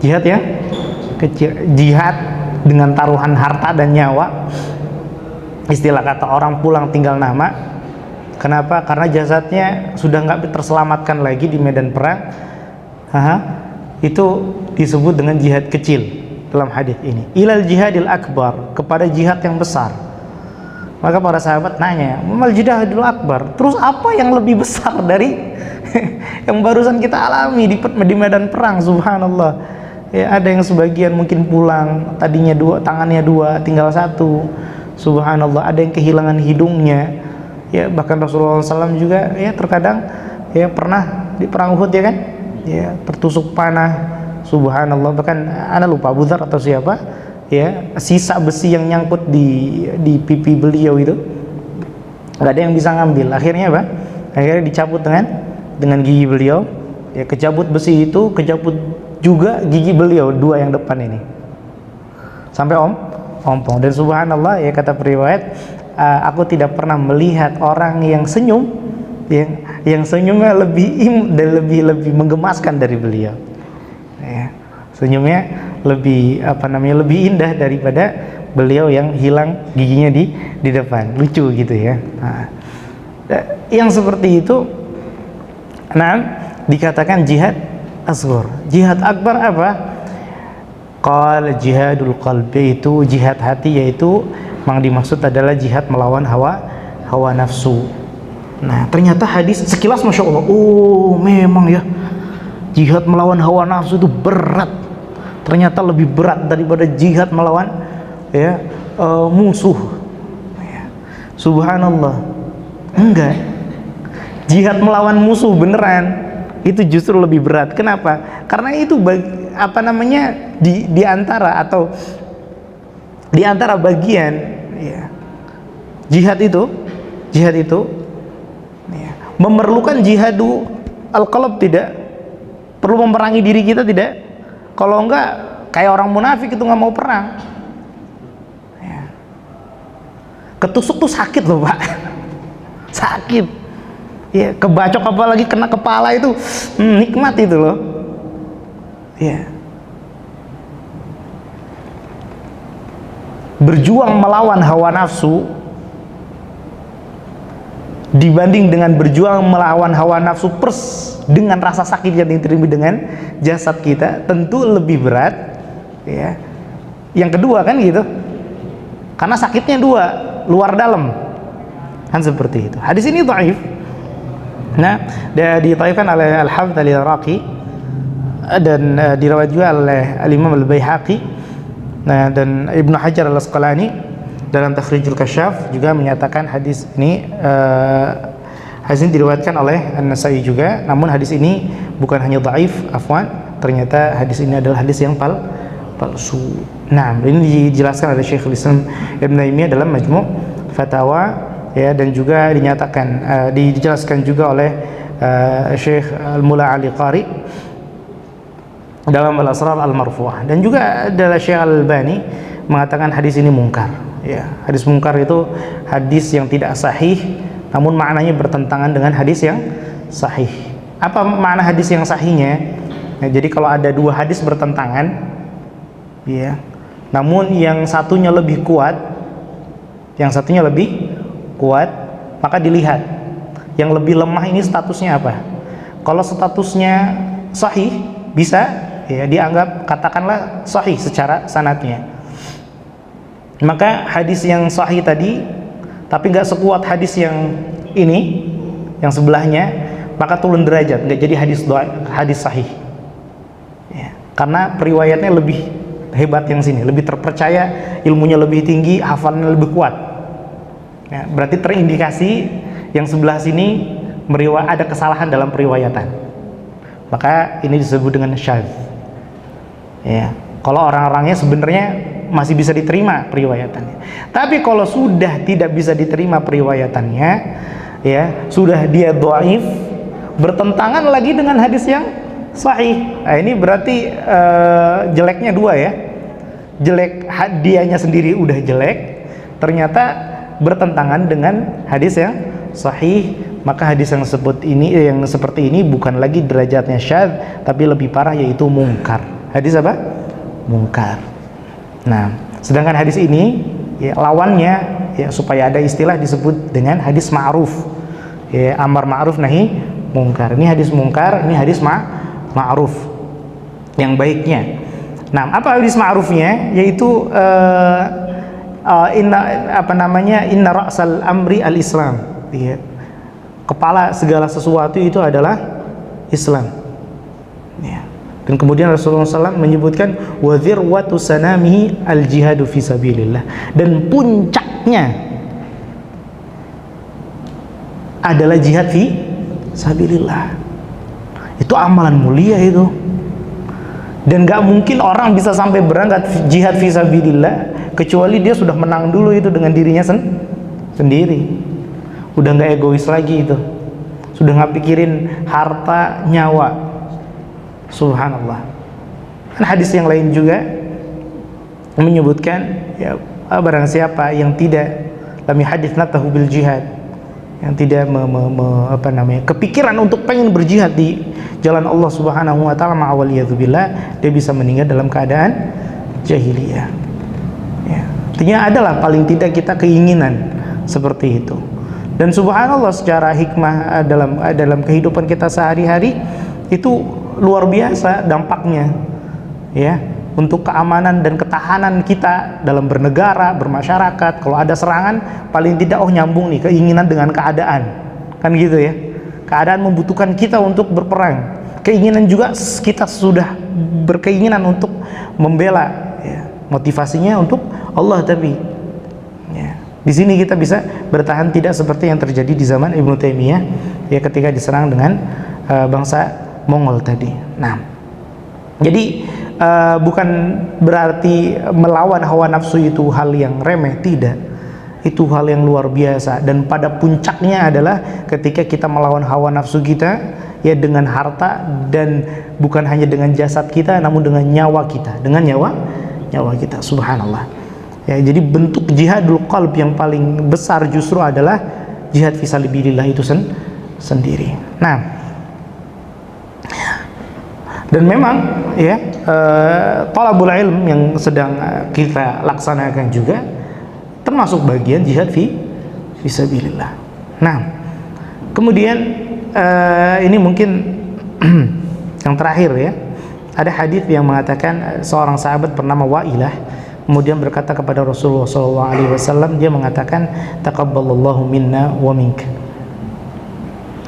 jihad yang kecil, jihad dengan taruhan harta dan nyawa. Istilah kata orang pulang tinggal nama. Kenapa? Karena jasadnya sudah nggak terselamatkan lagi di medan perang. Itu disebut dengan jihad kecil dalam hadis ini. Ilal jihadil akbar, kepada jihad yang besar. Maka para sahabat nanya, mal jihadil akbar, terus apa yang lebih besar dari yang barusan kita alami di medan perang? Subhanallah ya, ada yang sebagian mungkin pulang tadinya tangannya dua tinggal satu. Subhanallah, ada yang kehilangan hidungnya ya. Bahkan Rasulullah SAW juga ya terkadang ya pernah di perang Uhud ya kan ya, tertusuk panah. Subhanallah, bahkan ana lupa Abu Dzar atau siapa ya, sisa besi yang nyangkut di pipi beliau itu nggak ada yang bisa ngambil. Akhirnya apa? Akhirnya dicabut dengan gigi beliau ya, kecabut besi itu, kecabut juga gigi beliau dua yang depan ini sampai ompong. Dan subhanallah ya, kata periwayat, aku tidak pernah melihat orang yang senyum yang senyumnya lebih lebih menggemaskan dari beliau ya. Senyumnya lebih lebih indah daripada beliau yang hilang giginya di depan. Lucu gitu ya. Nah, yang seperti itu dikatakan jihad asghar. Jihad akbar apa? Qala jihadul qalbi, itu jihad hati, yaitu yang dimaksud adalah jihad melawan hawa nafsu. Nah, ternyata hadis sekilas Masya Allah, oh memang ya, jihad melawan hawa nafsu itu berat. Ternyata lebih berat daripada jihad melawan ya musuh ya. Subhanallah, enggak, jihad melawan musuh beneran itu justru lebih berat. Kenapa? Karena itu di antara bagian ya, jihad itu ya, memerlukan jihadu al-qalb, tidak perlu memerangi diri kita, tidak. Kalau enggak kayak orang munafik itu nggak mau perang ya. Ketusuk tuh sakit loh Pak, sakit ya, kebacok apalagi kena kepala itu nikmat itu loh ya. Berjuang melawan hawa nafsu dibanding dengan berjuang melawan hawa nafsu dengan rasa sakit yang diterima dengan jasad kita, tentu lebih berat ya. Yang kedua kan gitu, karena sakitnya dua, luar dalam kan, seperti itu. Hadis ini dhaif. Nah, dia dithaifkan oleh Al-Hafidz Al-Iraqi dan diriwayatkan juga oleh Al-Imam Al-Baihaqi. Nah, dan Ibnu Hajar Al-Asqalani dalam Takhrijul Kasyaf juga menyatakan hadis ini diriwayatkan oleh An-Nasai juga. Namun hadis ini bukan hanya dhaif, ternyata hadis ini adalah hadis yang palsu. Nah, ini dijelaskan oleh Syekhul Islam Ibnu Taimiyah dalam Majmu' Fatawa ya, dan juga dinyatakan dijelaskan juga oleh Syekh Al-Mula Ali Qari dalam Al-Asrar Al-Marfu'ah, dan juga adalah Syekh Al-Albani mengatakan hadis ini mungkar. Ya, hadis mungkar itu hadis yang tidak sahih, namun maknanya bertentangan dengan hadis yang sahih. Apa makna hadis yang sahihnya? Ya, jadi kalau ada dua hadis bertentangan, ya, namun yang satunya lebih kuat, maka dilihat yang lebih lemah ini statusnya apa. Kalau statusnya sahih, bisa ya dianggap katakanlah sahih secara sanadnya. Maka hadis yang sahih tadi tapi nggak sekuat hadis yang ini, yang sebelahnya, maka turun derajat, nggak jadi hadis sahih ya, karena periwayatnya lebih hebat yang sini, lebih terpercaya, ilmunya lebih tinggi, hafalannya lebih kuat ya, berarti terindikasi yang sebelah sini ada kesalahan dalam periwayatan, maka ini disebut dengan syadz ya. Kalau orang-orangnya sebenarnya masih bisa diterima periwayatannya. Tapi kalau sudah tidak bisa diterima periwayatannya, ya, sudah dia dhaif, bertentangan lagi dengan hadis yang sahih. Nah, ini berarti jeleknya dua ya. Jelek dianya sendiri udah jelek, ternyata bertentangan dengan hadis yang sahih, maka hadis yang seperti ini bukan lagi derajatnya syadz, tapi lebih parah, yaitu mungkar. Hadis apa? Mungkar. Nah, sedangkan hadis ini ya, lawannya ya, supaya ada istilah disebut dengan hadis ma'ruf ya, amar ma'ruf nahi mungkar. Ini hadis mungkar, ini hadis ma'ruf yang baiknya. Nah, apa hadis ma'rufnya? Yaitu inna ra'sal amri al-islam ya. Kepala segala sesuatu itu adalah Islam ya. Dan kemudian Rasulullah SAW menyebutkan wa dzirwatu sanamihi al-jihadu fi sabilillah, dan puncaknya adalah jihad fi sabilillah. Itu amalan mulia itu, dan gak mungkin orang bisa sampai berangkat jihad fi sabilillah kecuali dia sudah menang dulu itu dengan dirinya sendiri, udah gak egois lagi itu, sudah gak pikirin harta nyawa. Subhanallah. Hadis yang lain juga menyebutkan ya, barang siapa yang tidak lam yuhaddits bil jihad, yang tidak kepikiran untuk pengen berjihad di jalan Allah Subhanahu wa taala, ma'awaliyadzubillah, dia bisa meninggal dalam keadaan jahiliyah ya. Artinya adalah paling tidak kita keinginan seperti itu. Dan subhanallah, secara hikmah dalam kehidupan kita sehari-hari itu luar biasa dampaknya ya, untuk keamanan dan ketahanan kita dalam bernegara, bermasyarakat. Kalau ada serangan, paling tidak nyambung nih keinginan dengan keadaan, kan gitu ya. Keadaan membutuhkan kita untuk berperang, keinginan juga kita sudah berkeinginan untuk membela ya, motivasinya untuk Allah. Tapi ya, di sini kita bisa bertahan, tidak seperti yang terjadi di zaman Ibnu Taimiyah ya, ketika diserang dengan bangsa Mongol tadi. Nah, jadi bukan berarti melawan hawa nafsu itu hal yang remeh, tidak. Itu hal yang luar biasa, dan pada puncaknya adalah ketika kita melawan hawa nafsu kita ya, dengan harta, dan bukan hanya dengan jasad kita, namun dengan nyawa kita, dengan nyawa kita. Subhanallah ya. Jadi bentuk jihadul qalb yang paling besar justru adalah jihad fisabilillah itu sendiri. Nah, dan memang ya, talabul ilm yang sedang kita laksanakan juga termasuk bagian jihad fisabilillah. Nah, kemudian ini mungkin yang terakhir ya, ada hadis yang mengatakan seorang sahabat bernama Wa'ilah kemudian berkata kepada Rasulullah SAW, dia mengatakan taqabbalallahu minna wa minka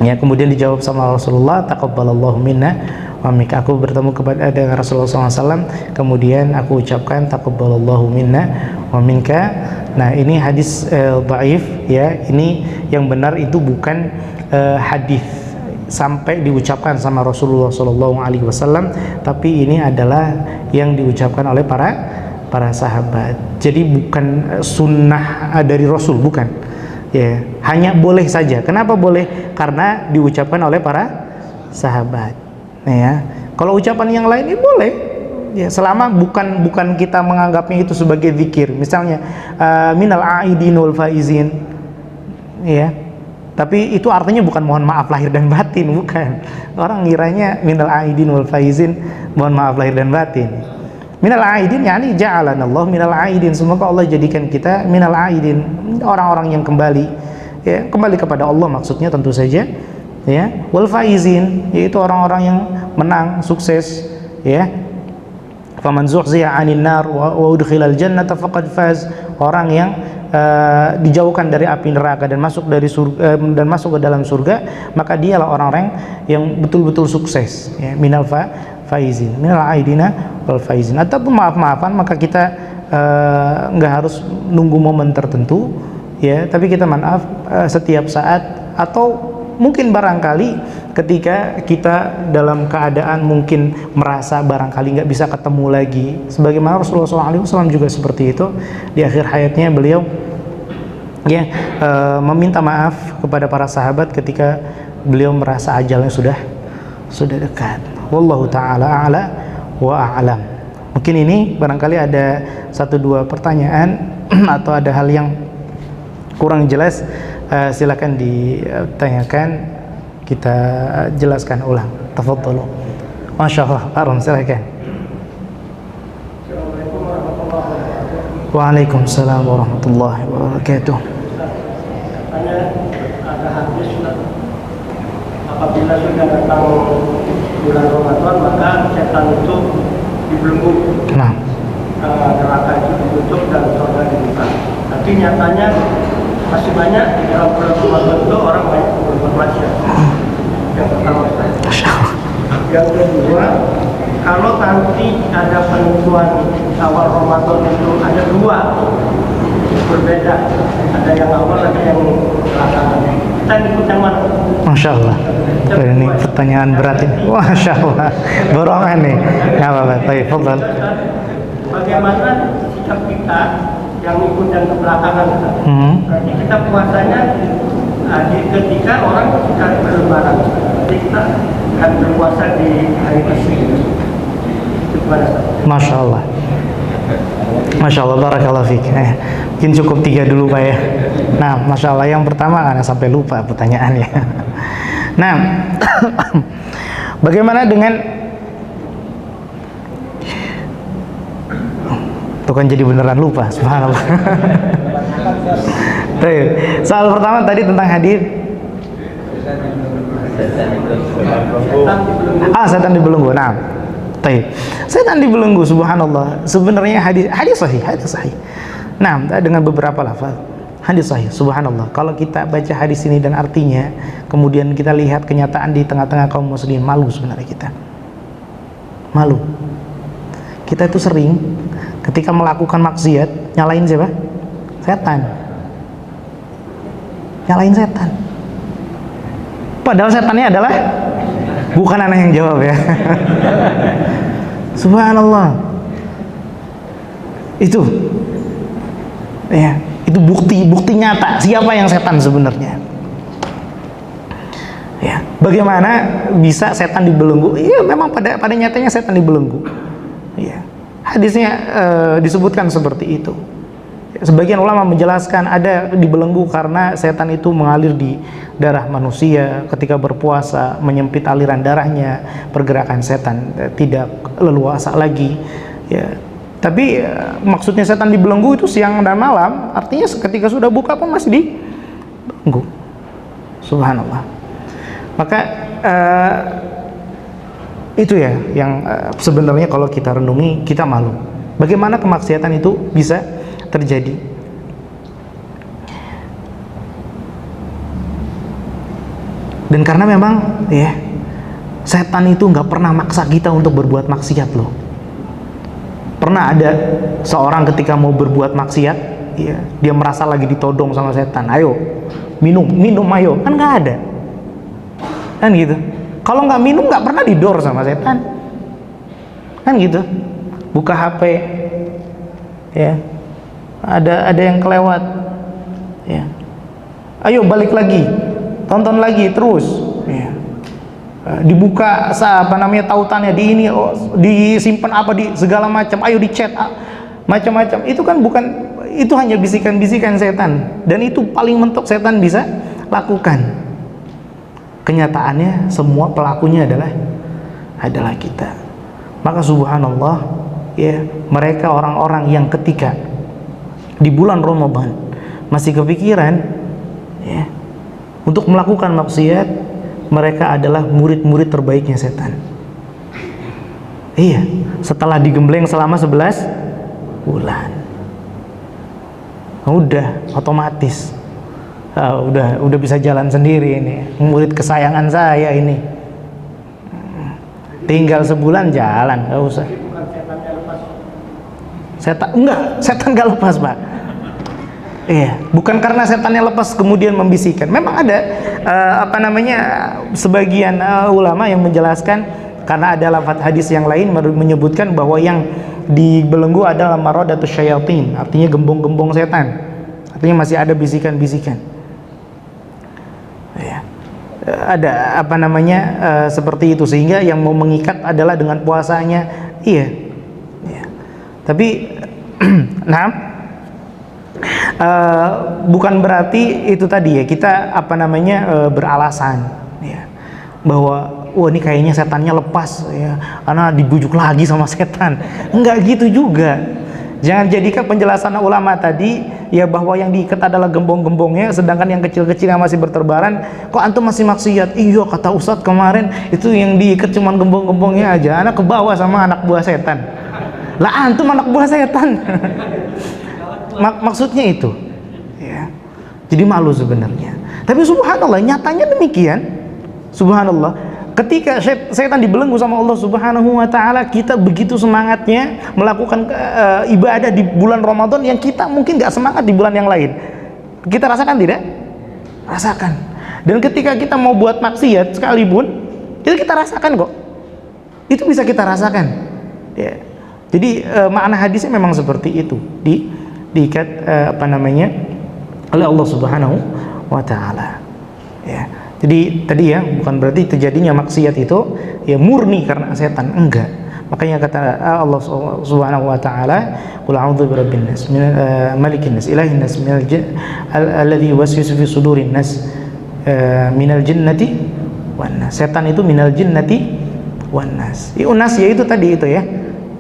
ya. Kemudian dijawab sama Rasulullah, taqabbalallahu minna wa minka. Aku bertemu dengan Rasulullah SAW, kemudian aku ucapkan taqabbalallahu minna wa minka. Nah, ini hadis dhaif ya. Ini yang benar itu bukan hadis sampai diucapkan sama Rasulullah SAW, tapi ini adalah yang diucapkan oleh para sahabat. Jadi bukan sunnah dari Rasul, bukan. Ya, hanya boleh saja. Kenapa boleh? Karena diucapkan oleh para sahabat. Ya, kalau ucapan yang lain ini boleh. Ya, selama bukan kita menganggapnya itu sebagai zikir. Misalnya minal aidin wal faizin. Ya. Tapi itu artinya bukan mohon maaf lahir dan batin, bukan. Orang ngiranya minal aidin wal faizin, mohon maaf lahir dan batin. Minal aidin yakni ja'alanallah minal aidin, semoga Allah jadikan kita minal aidin, orang-orang yang kembali, ya, kembali kepada Allah maksudnya tentu saja, ya. Wal faizin, yaitu orang-orang yang menang, sukses, ya. Faman zuhziya 'anil nar wa udkhilal jannata faqad faz, orang yang dijauhkan dari api neraka dan masuk dari surga, dan masuk ke dalam surga, maka dialah orang-orang yang betul-betul sukses, ya. Minal faizin, minal aidina wal faizin. Ataupun maaf-maafan, maka kita nggak harus nunggu momen tertentu, ya, tapi kita maaf setiap saat, atau mungkin barangkali ketika kita dalam keadaan mungkin merasa barangkali nggak bisa ketemu lagi, sebagaimana Rasulullah SAW juga seperti itu. Di akhir hayatnya beliau, ya, meminta maaf kepada para sahabat ketika beliau merasa ajalnya sudah dekat. Wallahu ta'ala a'la wa a'lam. Mungkin ini barangkali ada 1-2 pertanyaan atau ada hal yang kurang jelas, silakan ditanyakan, kita jelaskan ulang. Tafadhalu. Masyaallah, Arun, silakan. Waalaikumsalam warahmatullahi wabarakatuh. Ada hadis, apabila sudah datang bulan Ramadan, maka setan itu dibelenggu, Nah, neraka itu ditutup dan surga dibuka. Tapi nyatanya masih banyak di dalam bulan Ramadan itu orang banyak berbuat maksiat. Yang pertama, yang kedua, kalau nanti ada penentuan awal Ramadan itu ada 2 berbeda, ada yang awal, ada yang belakangan. Kita ikut yang mana? Masya Allah. Ini pertanyaan berat ini. Masya Allah. Borongan nih. Nggak apa-apa. Baik, fadhal. Bagaimana sikap kita yang ikut yang kebelakangan? Berarti kita puasanya ketika orang sekali berlebaran. Jadi kita akan berpuasa di hari ke-10. Itu gimana? Masya Allah. Masya Allah, barakallahu fiik. Mungkin cukup 3 dulu Pak ya. Nah, Masya Allah, yang pertama karena sampai lupa pertanyaannya. Nah, bagaimana dengan, tuh kan jadi beneran lupa, subhanallah. Soal pertama tadi tentang hadis setan dibelenggu. Nah, setan dibelenggu, subhanallah. Sebenarnya hadis sahih. Nah, dengan beberapa lafaz hadis sahih, subhanallah. Kalau kita baca hadis ini dan artinya, kemudian kita lihat kenyataan di tengah-tengah kaum muslimin, malu sebenarnya kita. Malu. Kita itu sering ketika melakukan maksiat nyalain siapa? Setan. Nyalain setan. Padahal setannya adalah, bukan anak yang jawab ya. Subhanallah. Itu, ya, itu bukti nyata siapa yang setan sebenarnya. Ya, bagaimana bisa setan dibelenggu? Iya, memang pada nyatanya setan dibelenggu. Ya, hadisnya disebutkan seperti itu. Sebagian ulama menjelaskan ada dibelenggu karena setan itu mengalir di darah manusia ketika berpuasa, menyempit aliran darahnya, pergerakan setan tidak leluasa lagi, ya. Tapi maksudnya setan dibelenggu itu siang dan malam, artinya ketika sudah buka pun masih dibelenggu. Subhanallah. Maka itu ya yang sebenarnya kalau kita renungi, kita malu. Bagaimana kemaksiatan itu bisa terjadi? Dan karena memang ya, setan itu nggak pernah maksa kita untuk berbuat maksiat loh. Pernah ada seorang ketika mau berbuat maksiat, ya, dia merasa lagi ditodong sama setan, ayo minum ayo, kan nggak ada, kan gitu. Kalau nggak minum nggak pernah didor sama setan, kan gitu. Buka HP, ya, ada yang kelewat, ya, ayo balik lagi, tonton lagi terus. Ya. Dibuka tautannya di ini, disimpan apa di segala macam, ayo dichat macam-macam. Itu kan bukan, itu hanya bisikan-bisikan setan, dan itu paling mentok setan bisa lakukan. Kenyataannya semua pelakunya adalah kita. Maka subhanallah, ya, mereka orang-orang yang ketika di bulan Ramadan masih kepikiran, ya, untuk melakukan maksiat, mereka adalah murid-murid terbaiknya setan. Iya, setelah digembleng selama 11 bulan, udah otomatis, udah bisa jalan sendiri ini, murid kesayangan saya ini. Tinggal sebulan jalan, nggak usah. Bukan setannya lepas. Setan nggak lepas, Pak. Iya, bukan karena setannya lepas kemudian membisikkan. Memang ada sebagian ulama yang menjelaskan, karena ada lafaz hadis yang lain menyebutkan bahwa yang dibelenggu adalah maradatus syayatin, artinya gembong-gembong setan. Artinya masih ada bisikan-bisikan. Ya. Ada seperti itu, sehingga yang mau mengikat adalah dengan puasanya. Iya. Ya. Tapi bukan berarti itu tadi ya, kita beralasan ya, bahwa ini kayaknya setannya lepas ya, karena dibujuk lagi sama setan. Enggak gitu juga. Jangan jadikan penjelasan ulama tadi ya, bahwa yang diikat adalah gembong-gembongnya, sedangkan yang kecil-kecil yang masih berterbaran, kok antum masih maksiat. Iya, kata Ustadz kemarin itu yang diikat cuma gembong-gembongnya aja, anak kebawa sama anak buah setan. Lah antum anak buah setan. Maksudnya itu ya. Jadi malu sebenarnya. Tapi subhanallah, nyatanya demikian. Subhanallah, ketika setan dibelenggu sama Allah Subhanahu wa taala, kita begitu semangatnya melakukan ibadah di bulan Ramadan yang kita mungkin gak semangat di bulan yang lain. Kita rasakan tidak? Rasakan. Dan ketika kita mau buat maksiat sekalipun, itu kita rasakan kok. Itu bisa kita rasakan. Ya. Jadi makna hadisnya memang seperti itu. Diikat oleh Allah Subhanahu wa taala. Ya. Jadi tadi ya, bukan berarti terjadinya maksiat itu ya murni karena setan, enggak. Makanya kata Allah Subhanahu wa taala, qul a'udzu birabbin nas, malikin nas, ilahin nas, alladzi yuwaswisu fi sudurin nas, minal jinnati wan nas. Setan itu minal jinnati wan nas. Unas ya itu tadi itu ya.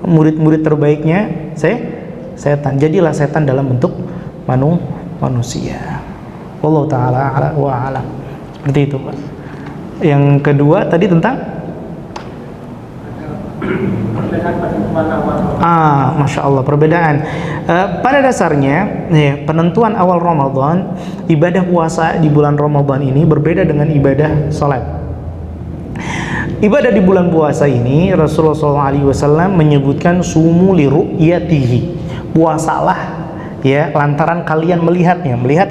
Murid-murid terbaiknya setan. Jadilah setan dalam bentuk manusia. Wallahu taala wa a'lam. Seperti itu, Pak. Yang kedua tadi tentang perbedaan penentuan awal. Masya Allah, perbedaan. Pada dasarnya, ya, penentuan awal Ramadan, ibadah puasa di bulan Ramadan ini berbeda dengan ibadah salat. Ibadah di bulan puasa ini Rasulullah SAW menyebutkan sumu li ru'yatihi, puasalah ya lantaran kalian melihatnya, melihat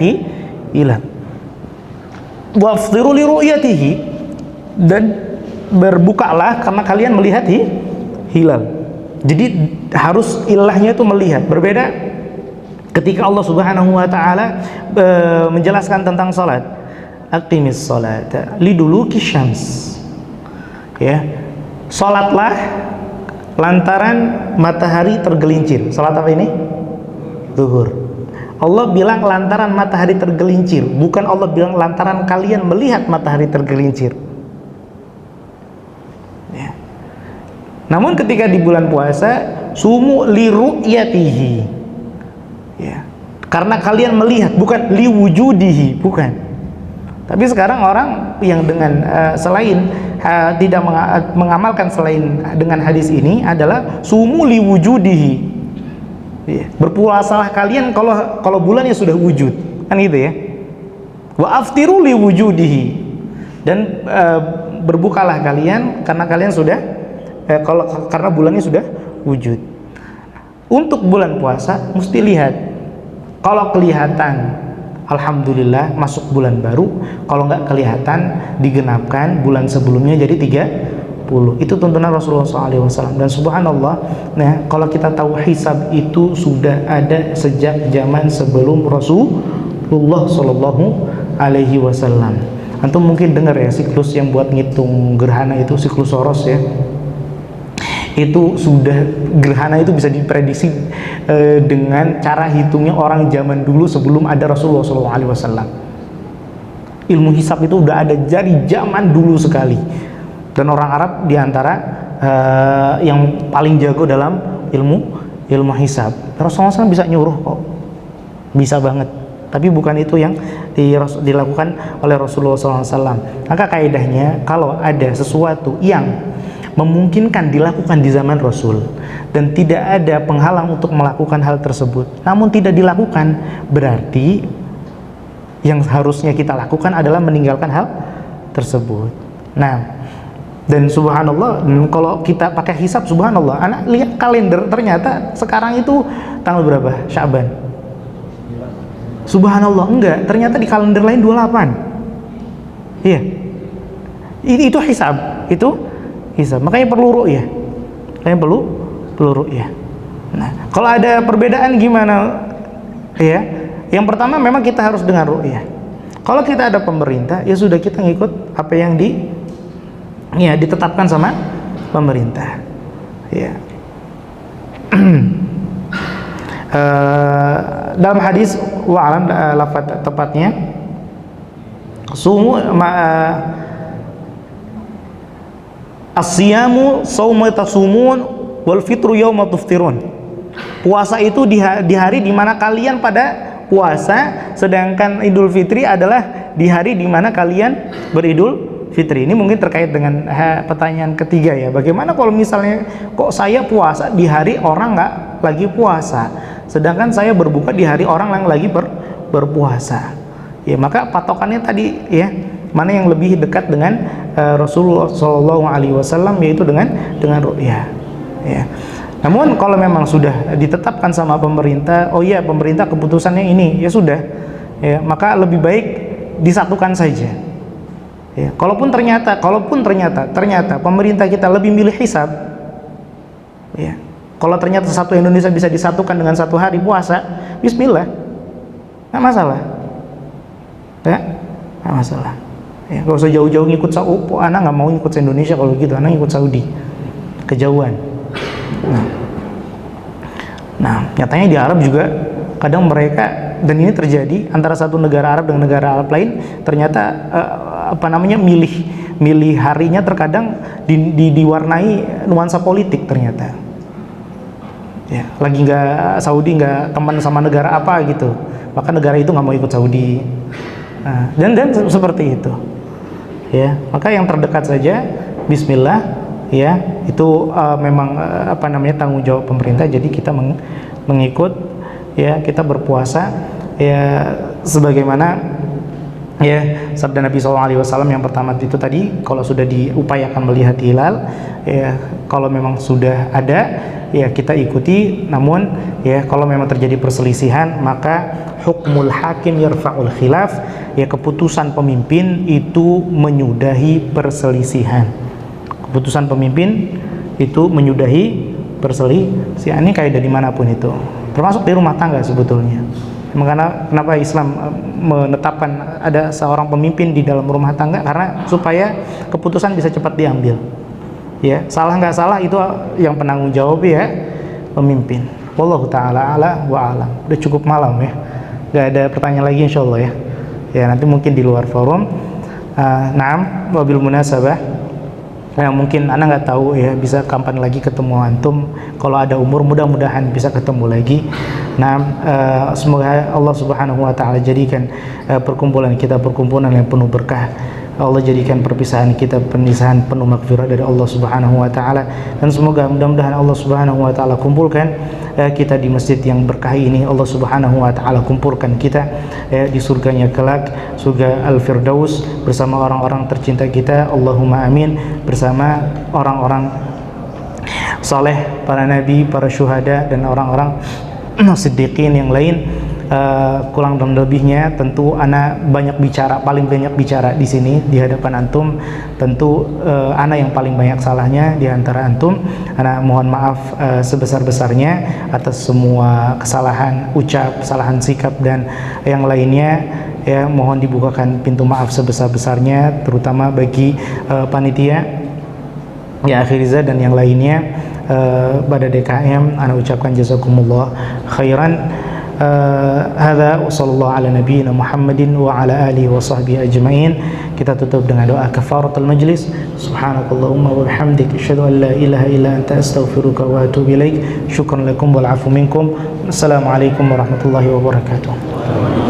hilal. Waftiru li ru'yatihi, dan berbukalah karena kalian melihat hilal. Jadi harus ilahnya itu melihat. Berbeda ketika Allah Subhanahu wa taala menjelaskan tentang salat. Aqimis salata liduluki syams. Ya. Salatlah lantaran matahari tergelincir. Salat apa ini? Zuhur. Allah bilang lantaran matahari tergelincir, bukan Allah bilang lantaran kalian melihat matahari tergelincir. Ya. Namun ketika di bulan puasa, sumu li ru'yatihi. Ya. Karena kalian melihat, bukan li wujudihi, bukan. Tapi sekarang orang yang dengan selain tidak mengamalkan selain dengan hadis ini adalah sumu li wujudihi. Ya. Berpuasalah kalian kalau bulannya sudah wujud, kan gitu ya. Wa aftiru li wujudihi, dan berbukalah kalian karena kalian sudah karena bulannya sudah wujud. Untuk bulan puasa mesti lihat. Kalau kelihatan, alhamdulillah masuk bulan baru. Kalau nggak kelihatan, digenapkan bulan sebelumnya jadi 30. Itu tuntunan Rasulullah SAW. Dan subhanallah, nah kalau kita tahu hisab itu sudah ada sejak zaman sebelum Rasulullah alaihi wasallam. Antum mungkin dengar ya, siklus yang buat ngitung gerhana itu siklus Soros ya. Itu sudah, gerhana itu bisa diprediksi dengan cara hitungnya orang zaman dulu sebelum ada Rasulullah SAW. Ilmu hisab itu udah ada dari zaman dulu sekali, dan orang Arab diantara yang paling jago dalam ilmu hisab. Rasulullah SAW bisa nyuruh kok, bisa banget. Tapi bukan itu yang dilakukan oleh Rasulullah SAW. Maka kaidahnya, kalau ada sesuatu yang memungkinkan dilakukan di zaman Rasul dan tidak ada penghalang untuk melakukan hal tersebut, namun tidak dilakukan, berarti yang harusnya kita lakukan adalah meninggalkan hal tersebut. Nah, dan subhanallah, kalau kita pakai hisab, subhanallah, anak lihat kalender, ternyata sekarang itu tanggal berapa? Sya'ban. Subhanallah, enggak, ternyata di kalender lain 28. Iya. Itu hisab, itu hisab. Makanya perlu ru'yah. Makanya perlu ru'yah. Nah, kalau ada perbedaan gimana? Ya. Yang pertama memang kita harus dengar ru'yah. Kalau kita ada pemerintah, ya sudah, kita ngikut apa yang ditetapkan sama pemerintah. Ya. Dalam hadis wa'alam, lafaz tepatnya sumu as-siyamu sawma tasumun wal fitru yawma tuftirun. Puasa itu di hari di mana kalian pada puasa, sedangkan Idul Fitri adalah di hari di mana kalian beridul fitri. Ini mungkin terkait dengan pertanyaan ketiga ya. Bagaimana kalau misalnya kok saya puasa di hari orang nggak lagi puasa, sedangkan saya berbuka di hari orang yang lagi berpuasa. Ya, maka patokannya tadi ya, mana yang lebih dekat dengan Rasulullah SAW, yaitu dengan ru'yah. Ya. Namun kalau memang sudah ditetapkan sama pemerintah, oh iya pemerintah keputusannya ini, ya sudah, ya, maka lebih baik disatukan saja. Ya, kalaupun ternyata pemerintah kita lebih milih hisab, ya, kalau ternyata satu Indonesia bisa disatukan dengan satu hari puasa, bismillah, nggak masalah, ya, nggak masalah. Ya, gak usah jauh-jauh ngikut Saudi. Anak nggak mau ngikut Indonesia kalau gitu, anak ngikut Saudi, kejauhan. Nah, nyatanya di Arab juga kadang mereka, dan ini terjadi antara satu negara Arab dengan negara Arab lain, ternyata milih harinya terkadang diwarnai nuansa politik ternyata. Ya, lagi nggak Saudi, nggak teman sama negara apa gitu, maka negara itu nggak mau ikut Saudi. Nah, dan seperti itu. Ya, maka yang terdekat saja, bismillah. Ya, itu memang tanggung jawab pemerintah. Jadi kita mengikut, ya, kita berpuasa ya sebagaimana ya sabda Nabi SAW yang pertama itu tadi, kalau sudah diupayakan melihat hilal, ya, kalau memang sudah ada, ya kita ikuti. Namun ya kalau memang terjadi perselisihan, maka hukmul hakim yarfa'ul khilaf, ya keputusan pemimpin itu menyudahi perselisihan. Keputusan pemimpin itu menyudahi perselisihan. Ini kaidah dimanapun itu, termasuk di rumah tangga sebetulnya. Makanya kenapa Islam menetapkan ada seorang pemimpin di dalam rumah tangga, karena supaya keputusan bisa cepat diambil. Ya, salah nggak salah itu yang penanggung jawab ya pemimpin. Wallahu ta'ala ala wa alam. Udah cukup malam ya, nggak ada pertanyaan lagi insyaallah ya. Ya, nanti mungkin di luar forum. Naam, wabil munasabah. Nah, mungkin anak nggak tahu ya bisa kapan lagi ketemu antum. Kalau ada umur, mudah-mudahan bisa ketemu lagi. Nah, semoga Allah Subhanahu Wa Taala jadikan perkumpulan kita perkumpulan yang penuh berkah. Allah jadikan perpisahan kita perpisahan penuh maghfirah dari Allah Subhanahu Wa Taala. Dan semoga mudah-mudahan Allah Subhanahu Wa Taala kumpulkan kita di masjid yang berkah ini. Allah Subhanahu Wa Taala kumpulkan kita di surganya kelak, surga Al-Firdaus, bersama orang-orang tercinta kita. Allahumma amin. Bersama orang-orang saleh, para nabi, para syuhada, dan orang-orang siddiqin yang lain. Kurang dan lebihnya tentu ana banyak bicara, paling banyak bicara di sini di hadapan antum. Tentu ana yang paling banyak salahnya di antara antum. Ana mohon maaf sebesar-besarnya atas semua kesalahan ucap, kesalahan sikap dan yang lainnya. ya mohon dibukakan pintu maaf sebesar-besarnya, terutama bagi panitia ya Akhiriza dan yang lainnya, pada DKM. Ana ucapkan jazakumullah khairan. Hadza wa sallallahu ala nabiyyina Muhammadin wa ala alihi wa sahbihi ajmain. Kita tutup dengan doa kafaratul majlis. Subhanakallahumma wa bihamdik asyhadu an la ilaha illa anta astaghfiruka wa atubu ilaik. Syukran lakum wal afu minkum. Assalamualaikum warahmatullahi wabarakatuh.